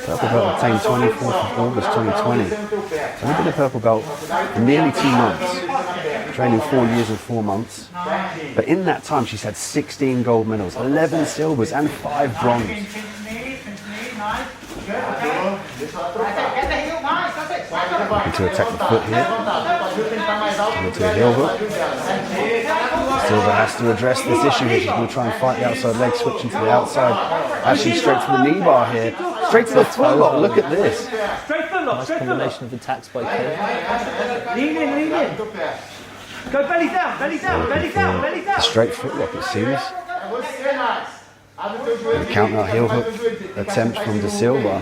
purple belt obtained 24th of August 2020. So we've been a purple belt for nearly 2 months, training 4 years and 4 months. But in that time, she's had 16 gold medals, 11 silvers, and 5 bronze. To attack the foot here. Into a heel hook. Silva has to address this issue here. She's going to try and fight the outside leg, switching to the outside. Actually straight to the knee bar here. Straight to the foot lock. Look at this. Nice combination of attacks by Kate. Lean in. Go belly down, belly down. Straight foot lock, it seems. And counter heel hook attempt from De Silva.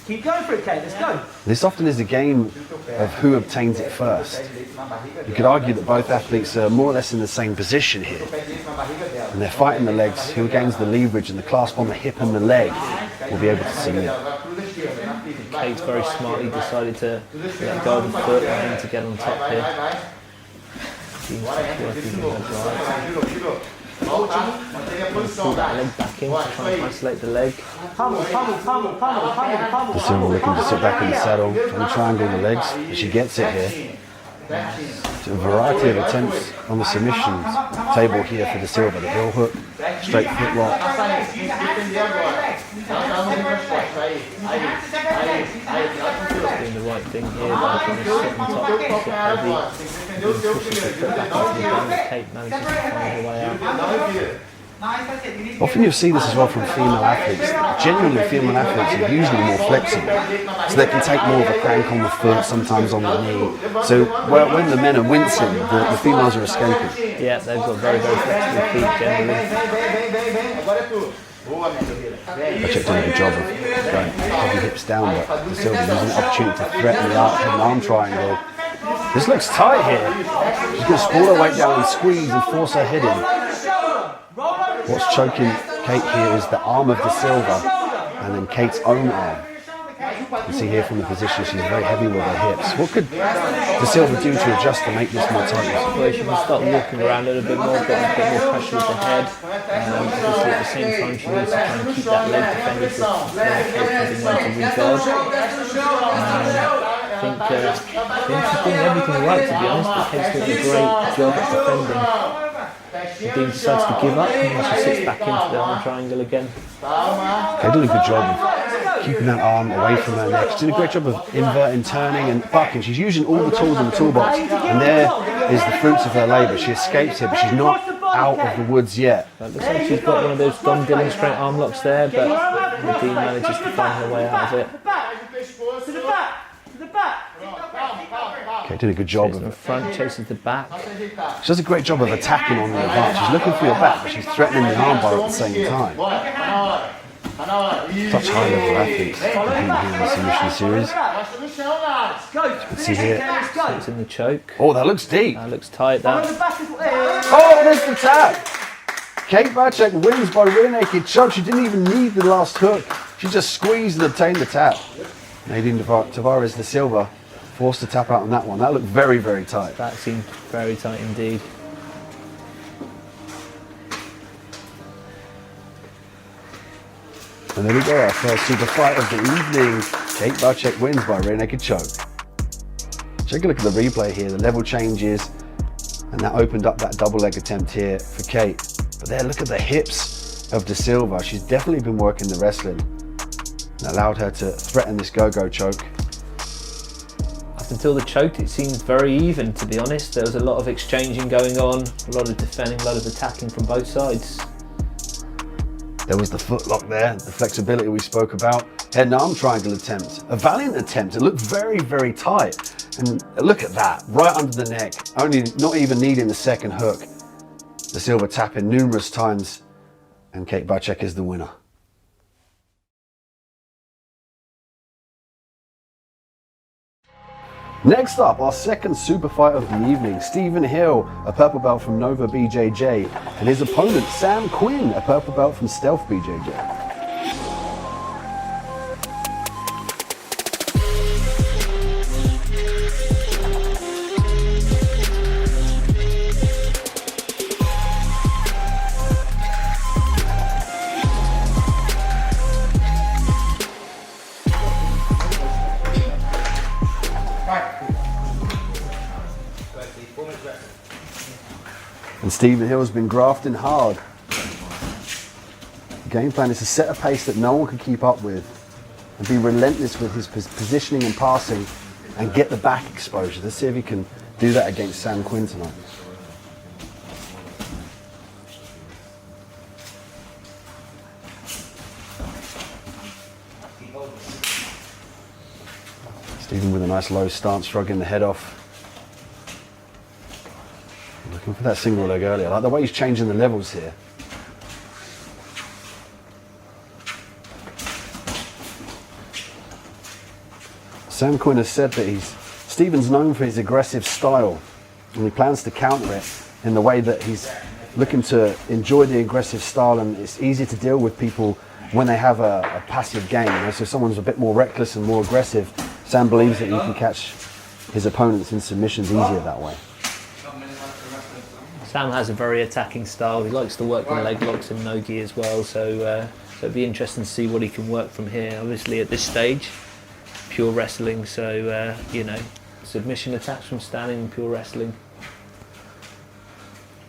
Keep going for it, Kate. Let's go. This often is a game of who obtains it first. You could argue that both athletes are more or less in the same position here. And they're fighting the legs. Who gains the leverage and the clasp on the hip and the leg will be able to submit. Kate's very smartly decided to let go of the foot and then to get on top here. Seems to be working in her drive. Pull that leg back in to try and isolate the leg. The silver looking to sit back in the saddle, trying to triangle the legs, but she gets it here. So a variety of attempts on the submission table here for the silver. The heel hook, straight foot lock. Doing the right thing here by trying to sit on top, get heavy, and pushes the foot back onto the ground. Kate manages to find her way out. Often you'll see this as well from female athletes. Genuinely female athletes are usually more flexible, so they can take more of a crank on the foot, sometimes on the knee. So when the men are wincing, the females are escaping. Yeah, they've got very, very flexible feet generally. Actually doing a good job of going heavy hips down, but the silver using the opportunity to threaten the head and arm triangle. This looks tight here. She's going to sprawl her weight down and squeeze and force her head in. What's choking Kate here is the arm of the silver and then Kate's own arm. You can see here from the position she's very heavy with her hips. What could the silver do to adjust to make this more tight? Well, she can start walking around a little bit more, getting a bit more pressure with the head. Obviously at the same time she needs to try and keep that leg defended so Kate having one to reguard. I think she's doing everything right, to be honest, but Kate's doing a great job at defending. Dean decides to give up and then she sits back into the arm triangle again. Kate doing a good job of keeping that arm away from her neck. She's doing a great job of inverting, turning and bucking. She's using all the tools in the toolbox and there is the fruits of her labour. She escapes here, but she's not out of the woods yet. It looks like she's got one of those Dom Dillon straight arm locks there, but Dean manages to find her way out of it. To the back. To the back. Okay, doing a good job Chases of the it. front, chases the back. She does a great job of attacking on the advance. She's looking for your back, but she's threatening the armbar at the same time. Such high level athletes competing here in the submission series. Let's see here. It's in the choke. Oh, that looks deep. That looks tight, that. Oh, there's the tap. Kate Bacek wins by rear naked choke. She didn't even need the last hook. She just squeezed and obtained the tap. Nadine Tavares, the silver, forced to tap out on that one. That looked very, very tight. That seemed very tight indeed. And there we go, our first super fight of the evening. Kate Bacek wins by rear naked choke. Take a look at the replay here. The level changes, and that opened up that double leg attempt here for Kate. But there, look at the hips of De Silva. She's definitely been working the wrestling and allowed her to threaten this go-go choke. Up until the choke, it seemed very even, to be honest. There was a lot of exchanging going on, a lot of defending, a lot of attacking from both sides. There was the foot lock there, the flexibility we spoke about. Head and arm triangle attempt, a valiant attempt. It looked very, very tight. And look at that, right under the neck, only not even needing the second hook. De Silva tapping numerous times, and Kate Bacek is the winner. Next up, our second super fight of the evening. Stephen Hill, a purple belt from Nova BJJ, and his opponent, Sam Quinn, a purple belt from Stealth BJJ. And Stephen Hill has been grafting hard. The game plan is to set a pace that no one can keep up with and be relentless with his positioning and passing and get the back exposure. Let's see if he can do that against Sam Quinn tonight. Stephen with a nice low stance, shrugging the head off. Looking for that single leg earlier. I like the way he's changing the levels here. Sam Quinn has said that Stephen's known for his aggressive style, and he plans to counter it in the way that he's looking to enjoy the aggressive style, and it's easy to deal with people when they have a passive game. So if someone's a bit more reckless and more aggressive, Sam believes that he can catch his opponents in submissions easier that way. Sam has a very attacking style. He likes to work in leg locks and no-gi as well, so it'd be interesting to see what he can work from here. Obviously at this stage, pure wrestling, so you know, submission attacks from standing and pure wrestling.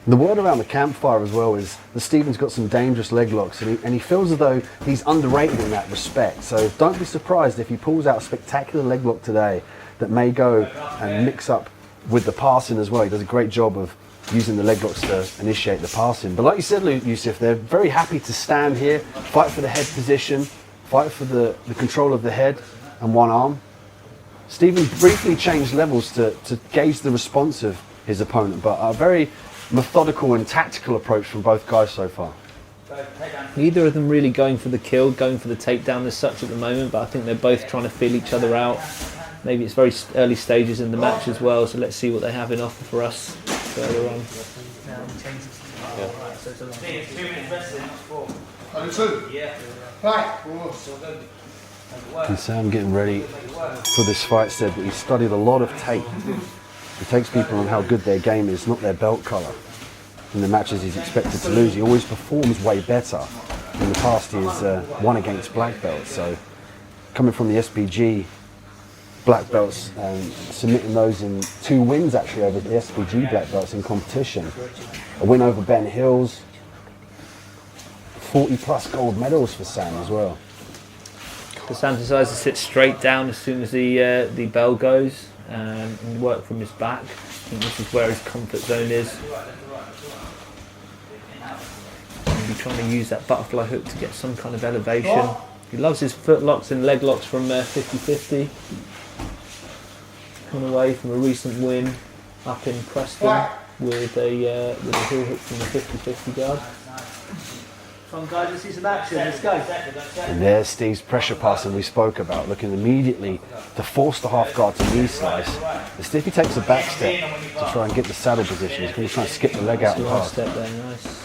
The word around the campfire as well is that Stephen's got some dangerous leg locks, and he feels as though he's underrated in that respect. So don't be surprised if he pulls out a spectacular leg lock today that may go and mix up with the passing as well. He does a great job of using the leg locks to initiate the passing. But like you said, Yusuf, they're very happy to stand here, fight for the head position, fight for the control of the head and one arm. Stephen briefly changed levels to gauge the response of his opponent, but a very methodical and tactical approach from both guys so far. Neither of them really going for the kill, going for the takedown as such at the moment, but I think they're both trying to feel each other out. Maybe it's very early stages in the match as well, so let's see what they have in offer for us further on. And Sam, getting ready for this fight, said that he studied a lot of tape. He takes people on how good their game is, not their belt colour. In the matches he's expected to lose, he always performs way better. In the past he's won against black belts, so coming from the SPG black belts and submitting those in 2 wins actually over the SPG black belts in competition. A win over Ben Hills, 40 plus gold medals for Sam as well. So Sam decides to sit straight down as soon as the bell goes and work from his back. I think this is where his comfort zone is. He'll be trying to use that butterfly hook to get some kind of elevation. He loves his foot locks and leg locks from 50-50. Come away from a recent win up in Preston with a heel hook from the 50-50 guard. Come on guys, let's see some action, let's go. And there's Steve's pressure passing we spoke about, looking immediately to force the half guard to knee slice. As if he takes a back step to try and get the saddle position, he's going to try and skip the leg out and Last pass. step there, nice.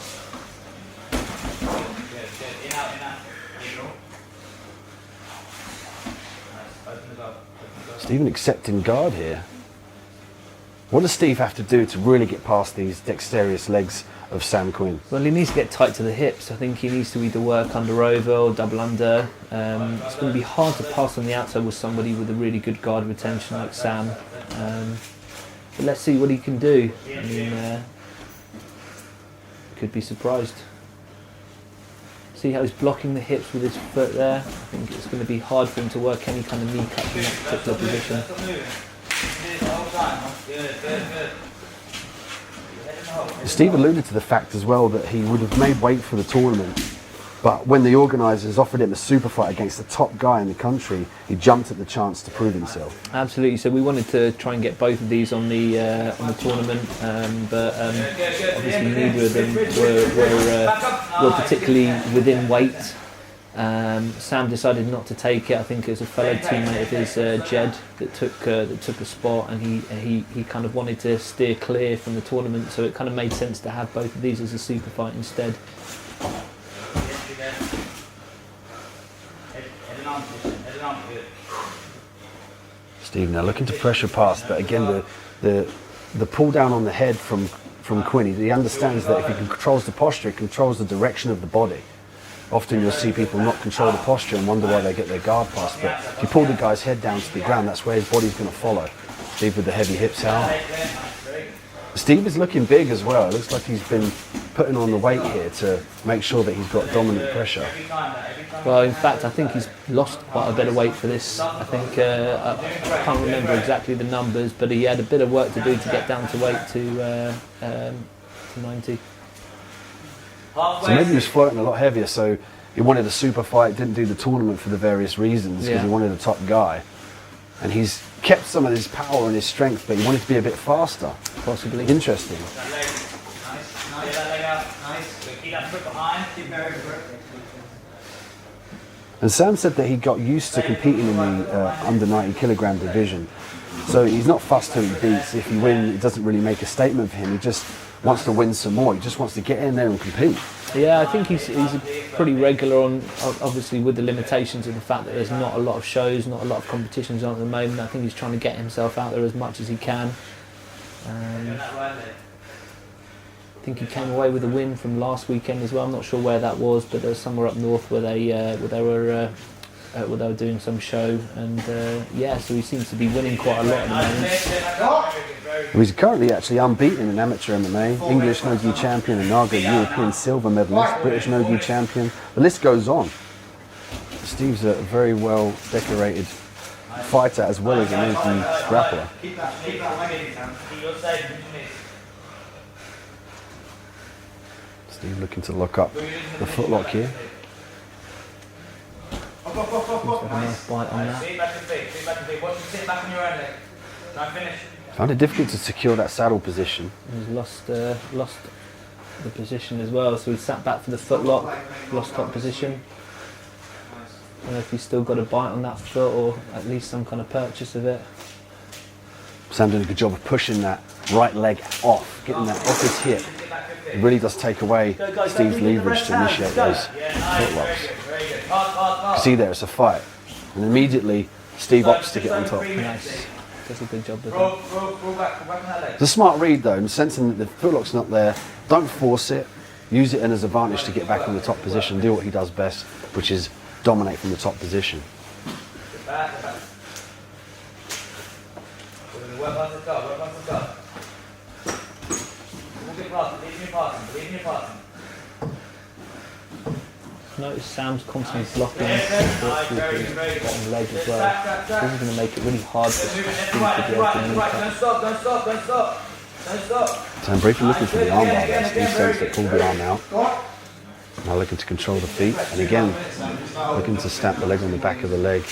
Stephen accepting guard here. What does Steve have to do to really get past these dexterous legs of Sam Quinn? Well, he needs to get tight to the hips. I think he needs to either work under over or double under. It's going to be hard to pass on the outside with somebody with a really good guard retention like Sam. But let's see what he can do. I mean, could be surprised. See how he's blocking the hips with his foot there. I think it's going to be hard for him to work any kind of knee cut in that particular position. Steve alluded to the fact as well that he would have made weight for the tournament, but when the organisers offered him a super fight against the top guy in the country, he jumped at the chance to prove himself. Absolutely. So we wanted to try and get both of these on the tournament, but obviously neither of them were particularly within weight. Sam decided not to take it. I think it was a fellow teammate of his, Jed, that took a spot, and he kind of wanted to steer clear from the tournament. So it kind of made sense to have both of these as a super fight instead. Steve now looking to pressure pass, but again the pull down on the head from Quinn. He understands that if he controls the posture, he controls the direction of the body. Often you'll see people not control the posture and wonder why they get their guard passed, but if you pull the guy's head down to the ground, that's where his body's going to follow. Steve with the heavy hips out. Steve is looking big as well. It looks like he's been putting on the weight here to make sure that he's got dominant pressure. Well, in fact, I think he's lost quite a bit of weight for this. I think, I can't remember exactly the numbers, but he had a bit of work to do to get down to weight to 90. So maybe he was floating a lot heavier, so he wanted a super fight, didn't do the tournament for the various reasons, because he wanted a top guy. And he's kept some of his power and his strength, but he wanted to be a bit faster. Possibly. Interesting. And Sam said that he got used to competing in the under 90 kilogram division. So he's not fussed who he beats. If he wins, it doesn't really make a statement for him. He just wants to win some more. He just wants to get in there and compete. Yeah, I think he's pretty regular on, obviously with the limitations of the fact that there's not a lot of shows, not a lot of competitions on at the moment. I think he's trying to get himself out there as much as he can. I think he came away with a win from last weekend as well. I'm not sure where that was, but there's somewhere up north where they were doing some show, and yeah, so he seems to be winning quite a lot at the moment. He's currently actually unbeaten in amateur MMA, English no-gi champion, and Naga European silver medalist, British no-gi champion. The list goes on. Steve's a very well decorated fighter as well as a no-gi grappler. Steve looking to lock up the footlock here. Seems like a nice bite on that. Found it difficult to secure that saddle position. He's lost the position as well, so he sat back for the footlock, lost top position. I don't know if he's still got a bite on that foot or at least some kind of purchase of it. Sam doing a good job of pushing that right leg off, getting that off his hip. It really does take away Steve's leverage to initiate those footlocks. You see there, it's a fight. And immediately, Steve opts to get on top. Nice. Does a good job with that. It's a smart read though, in sensing that the footlock's not there. Don't force it. Use it as an advantage to get back in the top position. Do what he does best, which is dominate from the top position. Notice Sam's constantly blocking his bottom leg as well. This is going to make it really hard for Steve to be able to So I'm briefly looking for the arm bar there. Steve sensed it, pulled the arm out. Now looking to control the feet. And again, looking to stamp the leg on the back of the leg.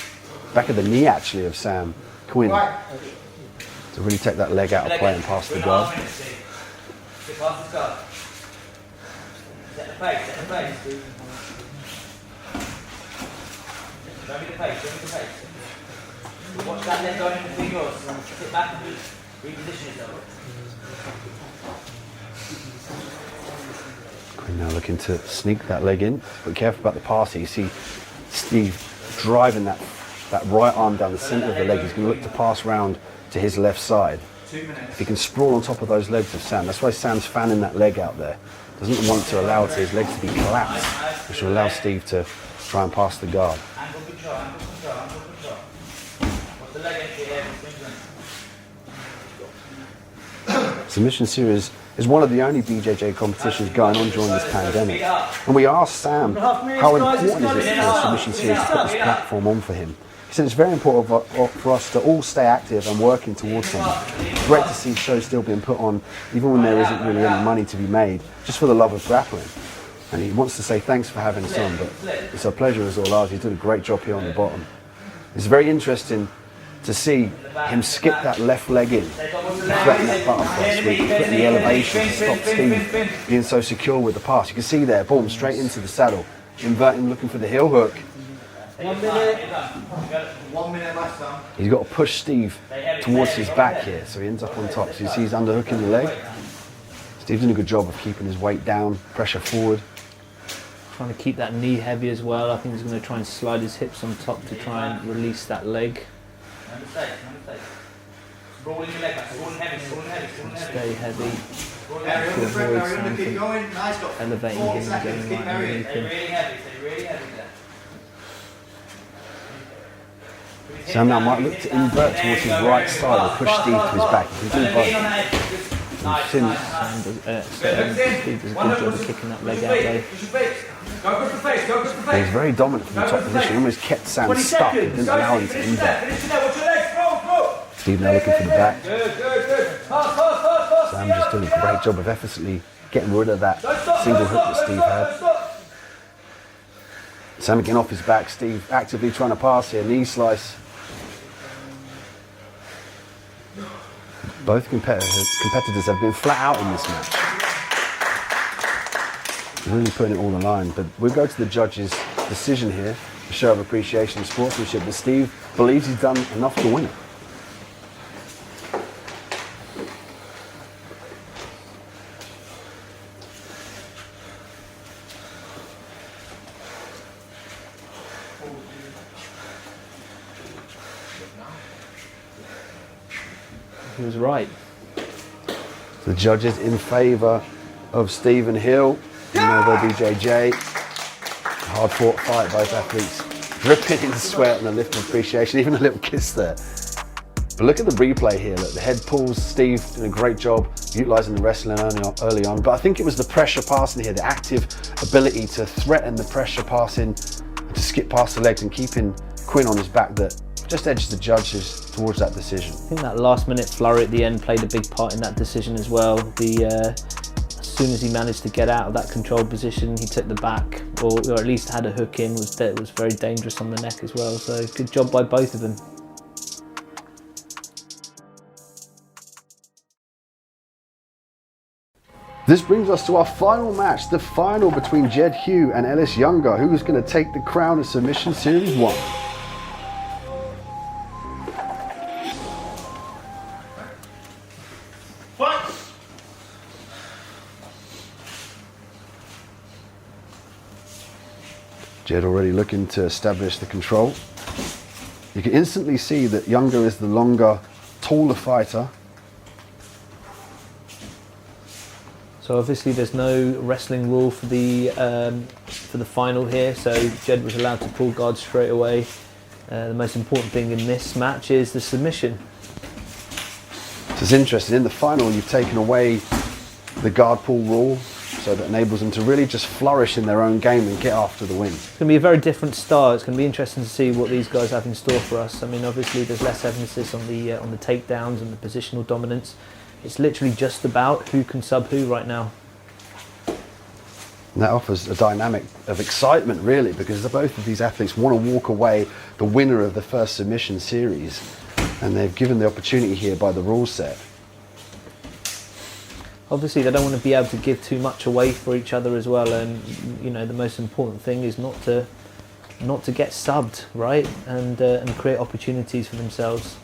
Back of the knee actually of Sam Quinn. To really take that leg out of play and pass the guard. Watch that leg going in between yours. Sit back and reposition yourself. Quinn now looking to sneak that leg in. But careful about the pass here. You see Steve driving that right arm down the centre of the leg. He's going to look to pass round to his left side. If he can sprawl on top of those legs of Sam, that's why Sam's fanning that leg out there. Doesn't want to allow his legs to be collapsed, which will allow Steve to try and pass the guard. Submission series is one of the only BJJ competitions going on during this pandemic. And we asked Sam how important is it for the submission series to put this platform on for him. He said it's very important for us to all stay active and working towards something. It's great to see shows still being put on, even when there isn't really any money to be made, just for the love of grappling. And he wants to say thanks for having us on, but it's a pleasure as all ours. He did a great job here on the bottom. It's very interesting to see him skip that left leg in, threaten that butterfly sweep, putting the elevation to stop Steve being so secure with the pass. You can see there, boom, straight into the saddle, inverting, looking for the heel hook. 1 minute. 1 minute left, Sam. He's got to push Steve towards his back here, so he ends up on top. So you see he's underhooking the leg. Steve's doing a good job of keeping his weight down, pressure forward. Trying to keep that knee heavy as well. I think he's going to try and slide his hips on top to try and release that leg. Stay heavy. To avoid something elevating him and getting right underneath him. Sam now might look to invert towards his right side or push Steve to his back. He can do both. Steve does a good job of kicking that leg out though. He's very dominant from the top position. He almost kept Sam stuck and didn't allow him to invert. Steve now looking for the back. Sam just doing a great job of effortlessly getting rid of that single hook that Steve had. Sam again off his back. Steve actively trying to pass here. Knee slice. Both competitors have been flat out in this match. Really putting it all on the line. But we'll go to the judges' decision here. a show of appreciation and sportsmanship, but Steve believes he's done enough to win it. He was right. The judges in favour of Stephen Hill. You know there'll be JJ. Hard fought fight, both athletes dripping in sweat and a lift of appreciation, even a little kiss there. But look at the replay here. Look, the head pulls. Steve doing a great job utilising the wrestling early on. But I think it was the pressure passing here, the active ability to threaten the pressure passing, to skip past the legs and keeping Quinn on his back that just edged the judges towards that decision. I think that last minute flurry at the end played a big part in that decision as well. As soon as he managed to get out of that controlled position, he took the back, or at least had a hook in, was very dangerous on the neck as well. So good job by both of them. This brings us to our final match, the final between Jed Hugh and Ellis Younger, who's going to take the crown of Submission Series 1. Jed already looking to establish the control. You can instantly see that Younger is the longer, taller fighter. So obviously there's no wrestling rule for the final here, so Jed was allowed to pull guard straight away. The most important thing in this match is the submission. So it's interesting, in the final you've taken away the guard pull rule, so that enables them to really just flourish in their own game and get after the win. It's going to be a very different style. It's going to be interesting to see what these guys have in store for us. I mean, obviously there's less emphasis on the takedowns and the positional dominance. It's literally just about who can sub who right now. And that offers a dynamic of excitement, really, because both of these athletes want to walk away the winner of the first submission series, and they've given the opportunity here by the rule set. Obviously they don't want to be able to give too much away for each other as well, and you know the most important thing is not to get subbed, right, and create opportunities for themselves.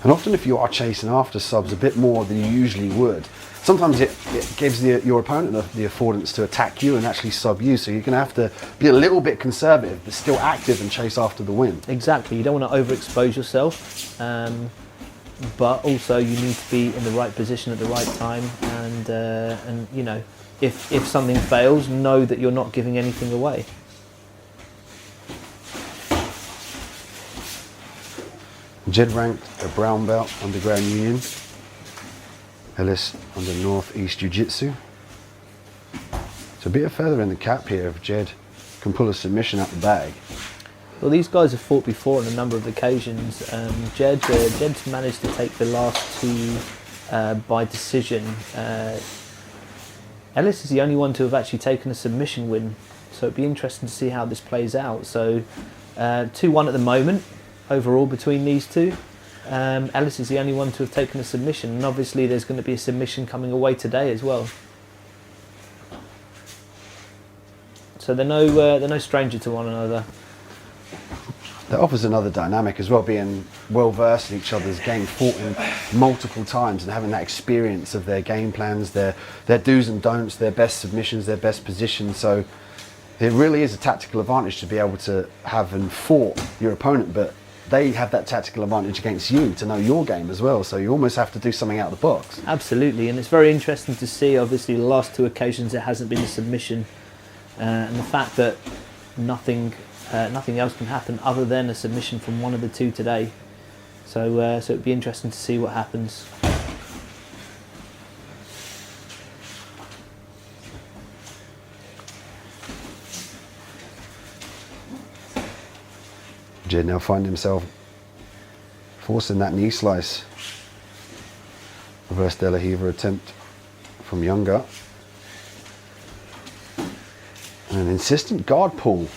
And often if you are chasing after subs a bit more than you usually would, sometimes it gives your opponent the affordance to attack you and actually sub you, so you're going to have to be a little bit conservative but still active and chase after the win. Exactly, you don't want to overexpose yourself, but also you need to be in the right position at the right time, and you know, if something fails, know that you're not giving anything away. Jed ranked a brown belt underground union. Ellis under Northeast Jiu-Jitsu. So a bit of feather in the cap here if Jed can pull a submission out the bag. Well, these guys have fought before on a number of occasions. Jed's managed to take the last two by decision. Ellis is the only one to have actually taken a submission win, so it'd be interesting to see how this plays out. So 2-1 at the moment overall between these two. Ellis is the only one to have taken a submission, and obviously there's going to be a submission coming away today as well. So they're no stranger to one another. That offers another dynamic as well, being well versed in each other's game, fought in multiple times and having that experience of their game plans, their do's and don'ts, their best submissions, their best positions. So it really is a tactical advantage to be able to have and fought your opponent, but they have that tactical advantage against you to know your game as well. So you almost have to do something out of the box. Absolutely, and it's very interesting to see. Obviously, the last two occasions it hasn't been a submission, and the fact that nothing else can happen other than a submission from one of the two today. So it'd be interesting to see what happens. Jed now finds himself forcing that knee slice. Reverse De La Riva attempt from Younger. And an insistent guard pull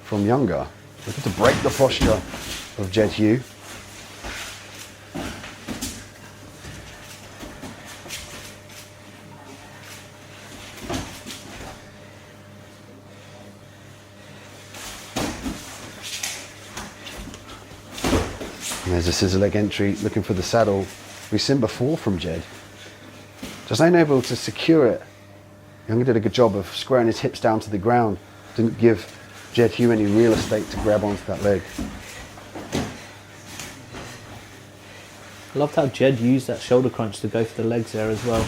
from Younger, looking to break the posture of Jed Hugh. There's a scissor leg entry, looking for the saddle. We've seen before from Jed. Just unable to secure it. Younger did a good job of squaring his hips down to the ground. Didn't give Hugh any real estate to grab onto that leg. I loved how Jed used that shoulder crunch to go for the legs there as well.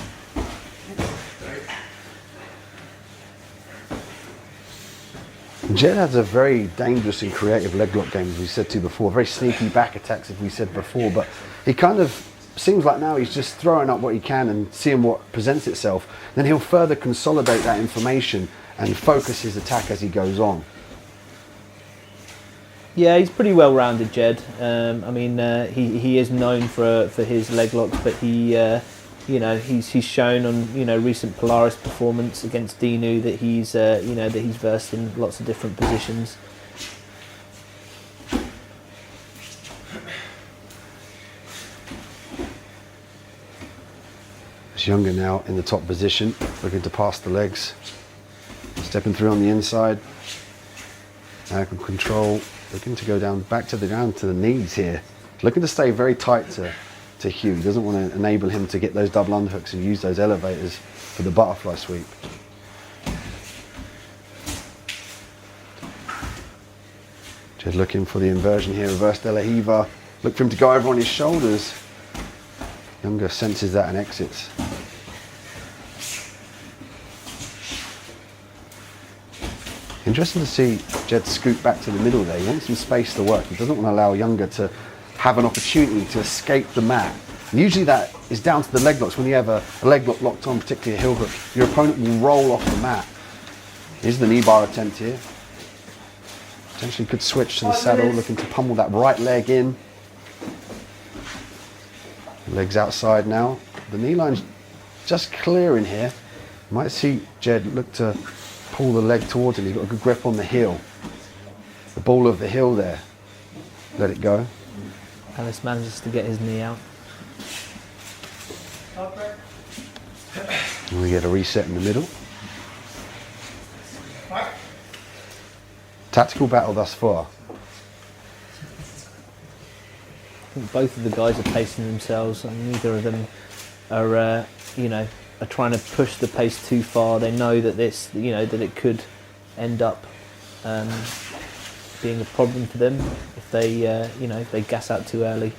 Jed has a very dangerous and creative leg lock game, as we said to you before. Very sneaky back attacks, as we said before. But he kind of seems like now he's just throwing up what he can and seeing what presents itself. Then he'll further consolidate that information and focus his attack as he goes on. Yeah, he's pretty well-rounded, Jed. I mean, he is known for his leg locks, but he, you know, he's shown on, you know, recent Polaris performance against Dinu that he's, you know, that he's versed in lots of different positions. It's Younger now in the top position, looking to pass the legs, stepping through on the inside. Ankle control. Looking to go down back to the ground to the knees here. Looking to stay very tight to Hugh. He doesn't want to enable him to get those double underhooks and use those elevators for the butterfly sweep. Just looking for the inversion here, reverse de la Hiva. Look for him to go over on his shoulders. Younger senses that and exits. Interesting to see Jed scoot back to the middle there. He wants some space to work. He doesn't want to allow Younger to have an opportunity to escape the mat. And usually that is down to the leg locks. When you have a leg lock locked on, particularly a heel hook, your opponent will roll off the mat. Here's the knee bar attempt here. Potentially could switch to the saddle, looking to pummel that right leg in. Legs outside now. The knee line's just clearing here. You might see Jed look to pull the leg towards him. He's got a good grip on the heel. The ball of the heel there. Let it go. Ellis manages to get his knee out. And we get a reset in the middle. Tactical battle thus far. I think both of the guys are pacing themselves, and neither of them are, you know, are trying to push the pace too far. They know that this, you know, that it could end up being a problem for them if they, you know, if they gas out too early.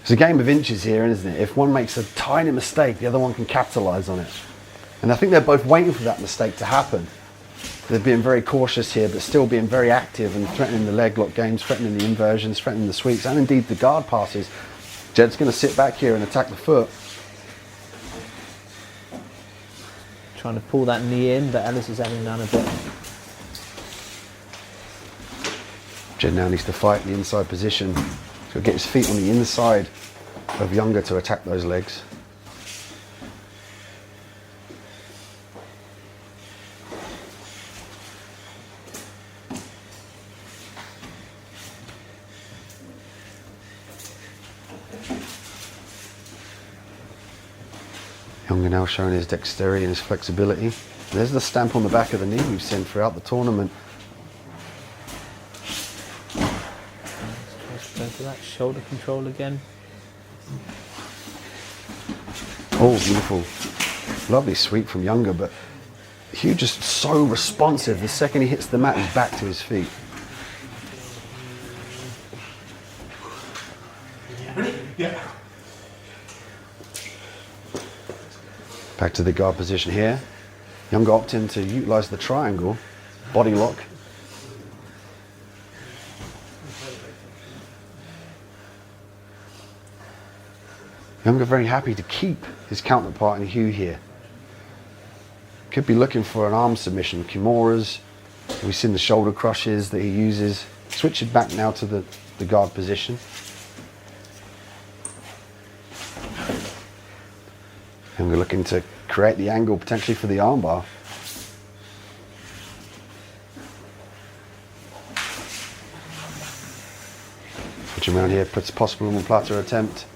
It's a game of inches here, isn't it? If one makes a tiny mistake, the other one can capitalise on it. And I think they're both waiting for that mistake to happen. They're being very cautious here, but still being very active and threatening the leg lock games, threatening the inversions, threatening the sweeps, and indeed the guard passes. Jed's going to sit back here and attack the foot. Trying to pull that knee in, but Ellis is having none of it. Jed now needs to fight in the inside position. He's got to get his feet on the inside of Younger to attack those legs. Younger now showing his dexterity and his flexibility. There's the stamp on the back of the knee we've seen throughout the tournament. Let's go to that shoulder control again. Oh, beautiful. Lovely sweep from Younger, but Hugh just so responsive. The second he hits the mat, he's back to his feet. Yeah. Back to the guard position here. Younger opting to utilise the triangle, body lock. Younger very happy to keep his counterpart in Hugh here. Could be looking for an arm submission, kimuras. We've seen the shoulder crushes that he uses. Switching back now to the guard position. And we're looking to create the angle potentially for the armbar. Switching around here, puts possible omoplata attempt.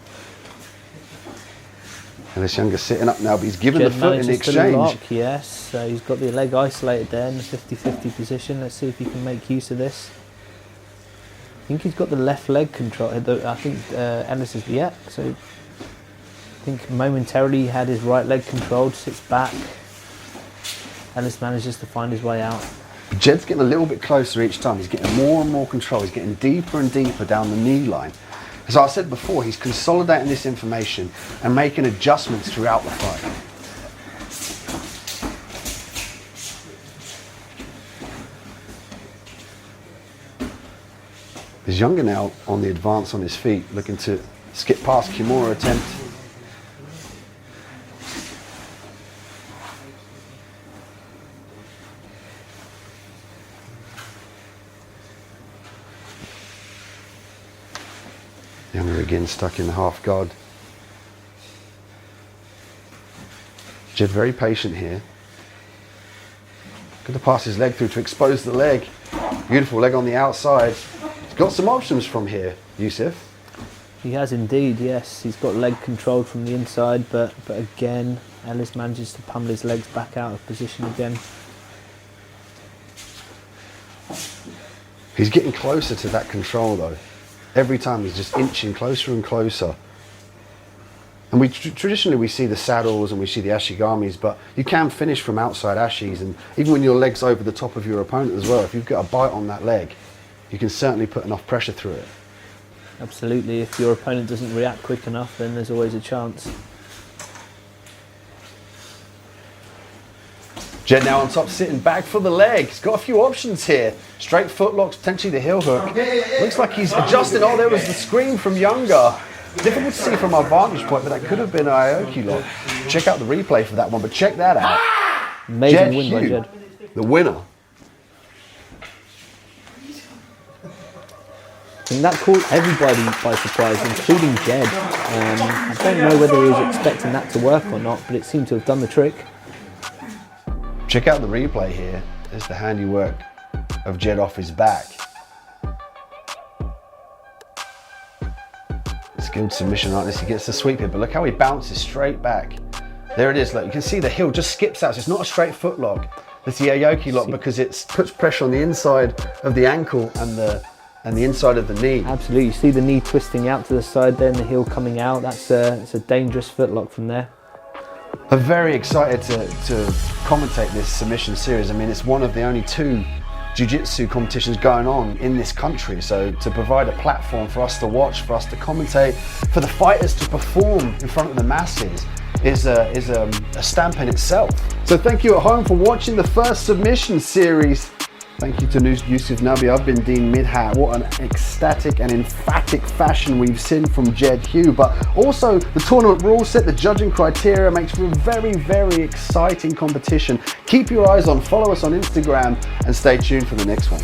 And this Younger sitting up now, but he's given the foot in the exchange. Lock, yes, so he's got the leg isolated there in the 50-50 position. Let's see if he can make use of this. think he's got the left leg control. I think Ellis is, yeah. So I think momentarily he had his right leg controlled, sits back. Ellis manages to find his way out. Jed's getting a little bit closer each time. He's getting more and more control. He's getting deeper and deeper down the knee line. As I said before, he's consolidating this information and making adjustments throughout the fight. He's younger now on the advance on his feet, looking to skip past Kimura attempt. Younger again, stuck in the half guard. Jed very patient here. Going to pass his leg through to expose the leg. Beautiful leg on the outside. He's got some options from here, Yusuf. He has indeed, yes. He's got leg controlled from the inside, but again, Ellis manages to pummel his legs back out of position again. He's getting closer to that control though. Every time he's just inching closer and closer. And we traditionally we see the saddles and we see the ashigamis, but you can finish from outside ashis, and even when your leg's over the top of your opponent as well, if you've got a bite on that leg, you can certainly put enough pressure through it. Absolutely, if your opponent doesn't react quick enough, then there's always a chance. Jed now on top, sitting back for the leg. He's got a few options here. Straight footlocks, potentially the heel hook. Looks like he's adjusting. Oh, there was the screen from Younger. Difficult to see from our vantage point, but that could have been an Aoki lock. Check out the replay for that one, but check that out. Amazing win by Jed. The winner. And that caught everybody by surprise, including Jed. I don't know whether he was expecting that to work or not, but it seemed to have done the trick. Check out the replay here. There's the handiwork of Jed off his back. Skilled submission artist, he gets the sweep here, but look how he bounces straight back. There it is, look, you can see the heel just skips out, so it's not a straight foot lock. It's the Aoki lock because it puts pressure on the inside of the ankle and the inside of the knee. Absolutely, you see the knee twisting out to the side there and the heel coming out. It's a dangerous foot lock from there. I'm very excited to commentate this submission series. I mean, it's one of the only 2 jiu-jitsu competitions going on in this country, so to provide a platform for us to watch, for us to commentate, for the fighters to perform in front of the masses is a stamp in itself. So thank you at home for watching the first submission series. Thank you to Yusuf Nabi. I've been Dean Midhat. What an ecstatic and emphatic fashion we've seen from Jed Hugh, but also the tournament rule set, the judging criteria makes for a very, very exciting competition. Keep your eyes on, follow us on Instagram, and stay tuned for the next one.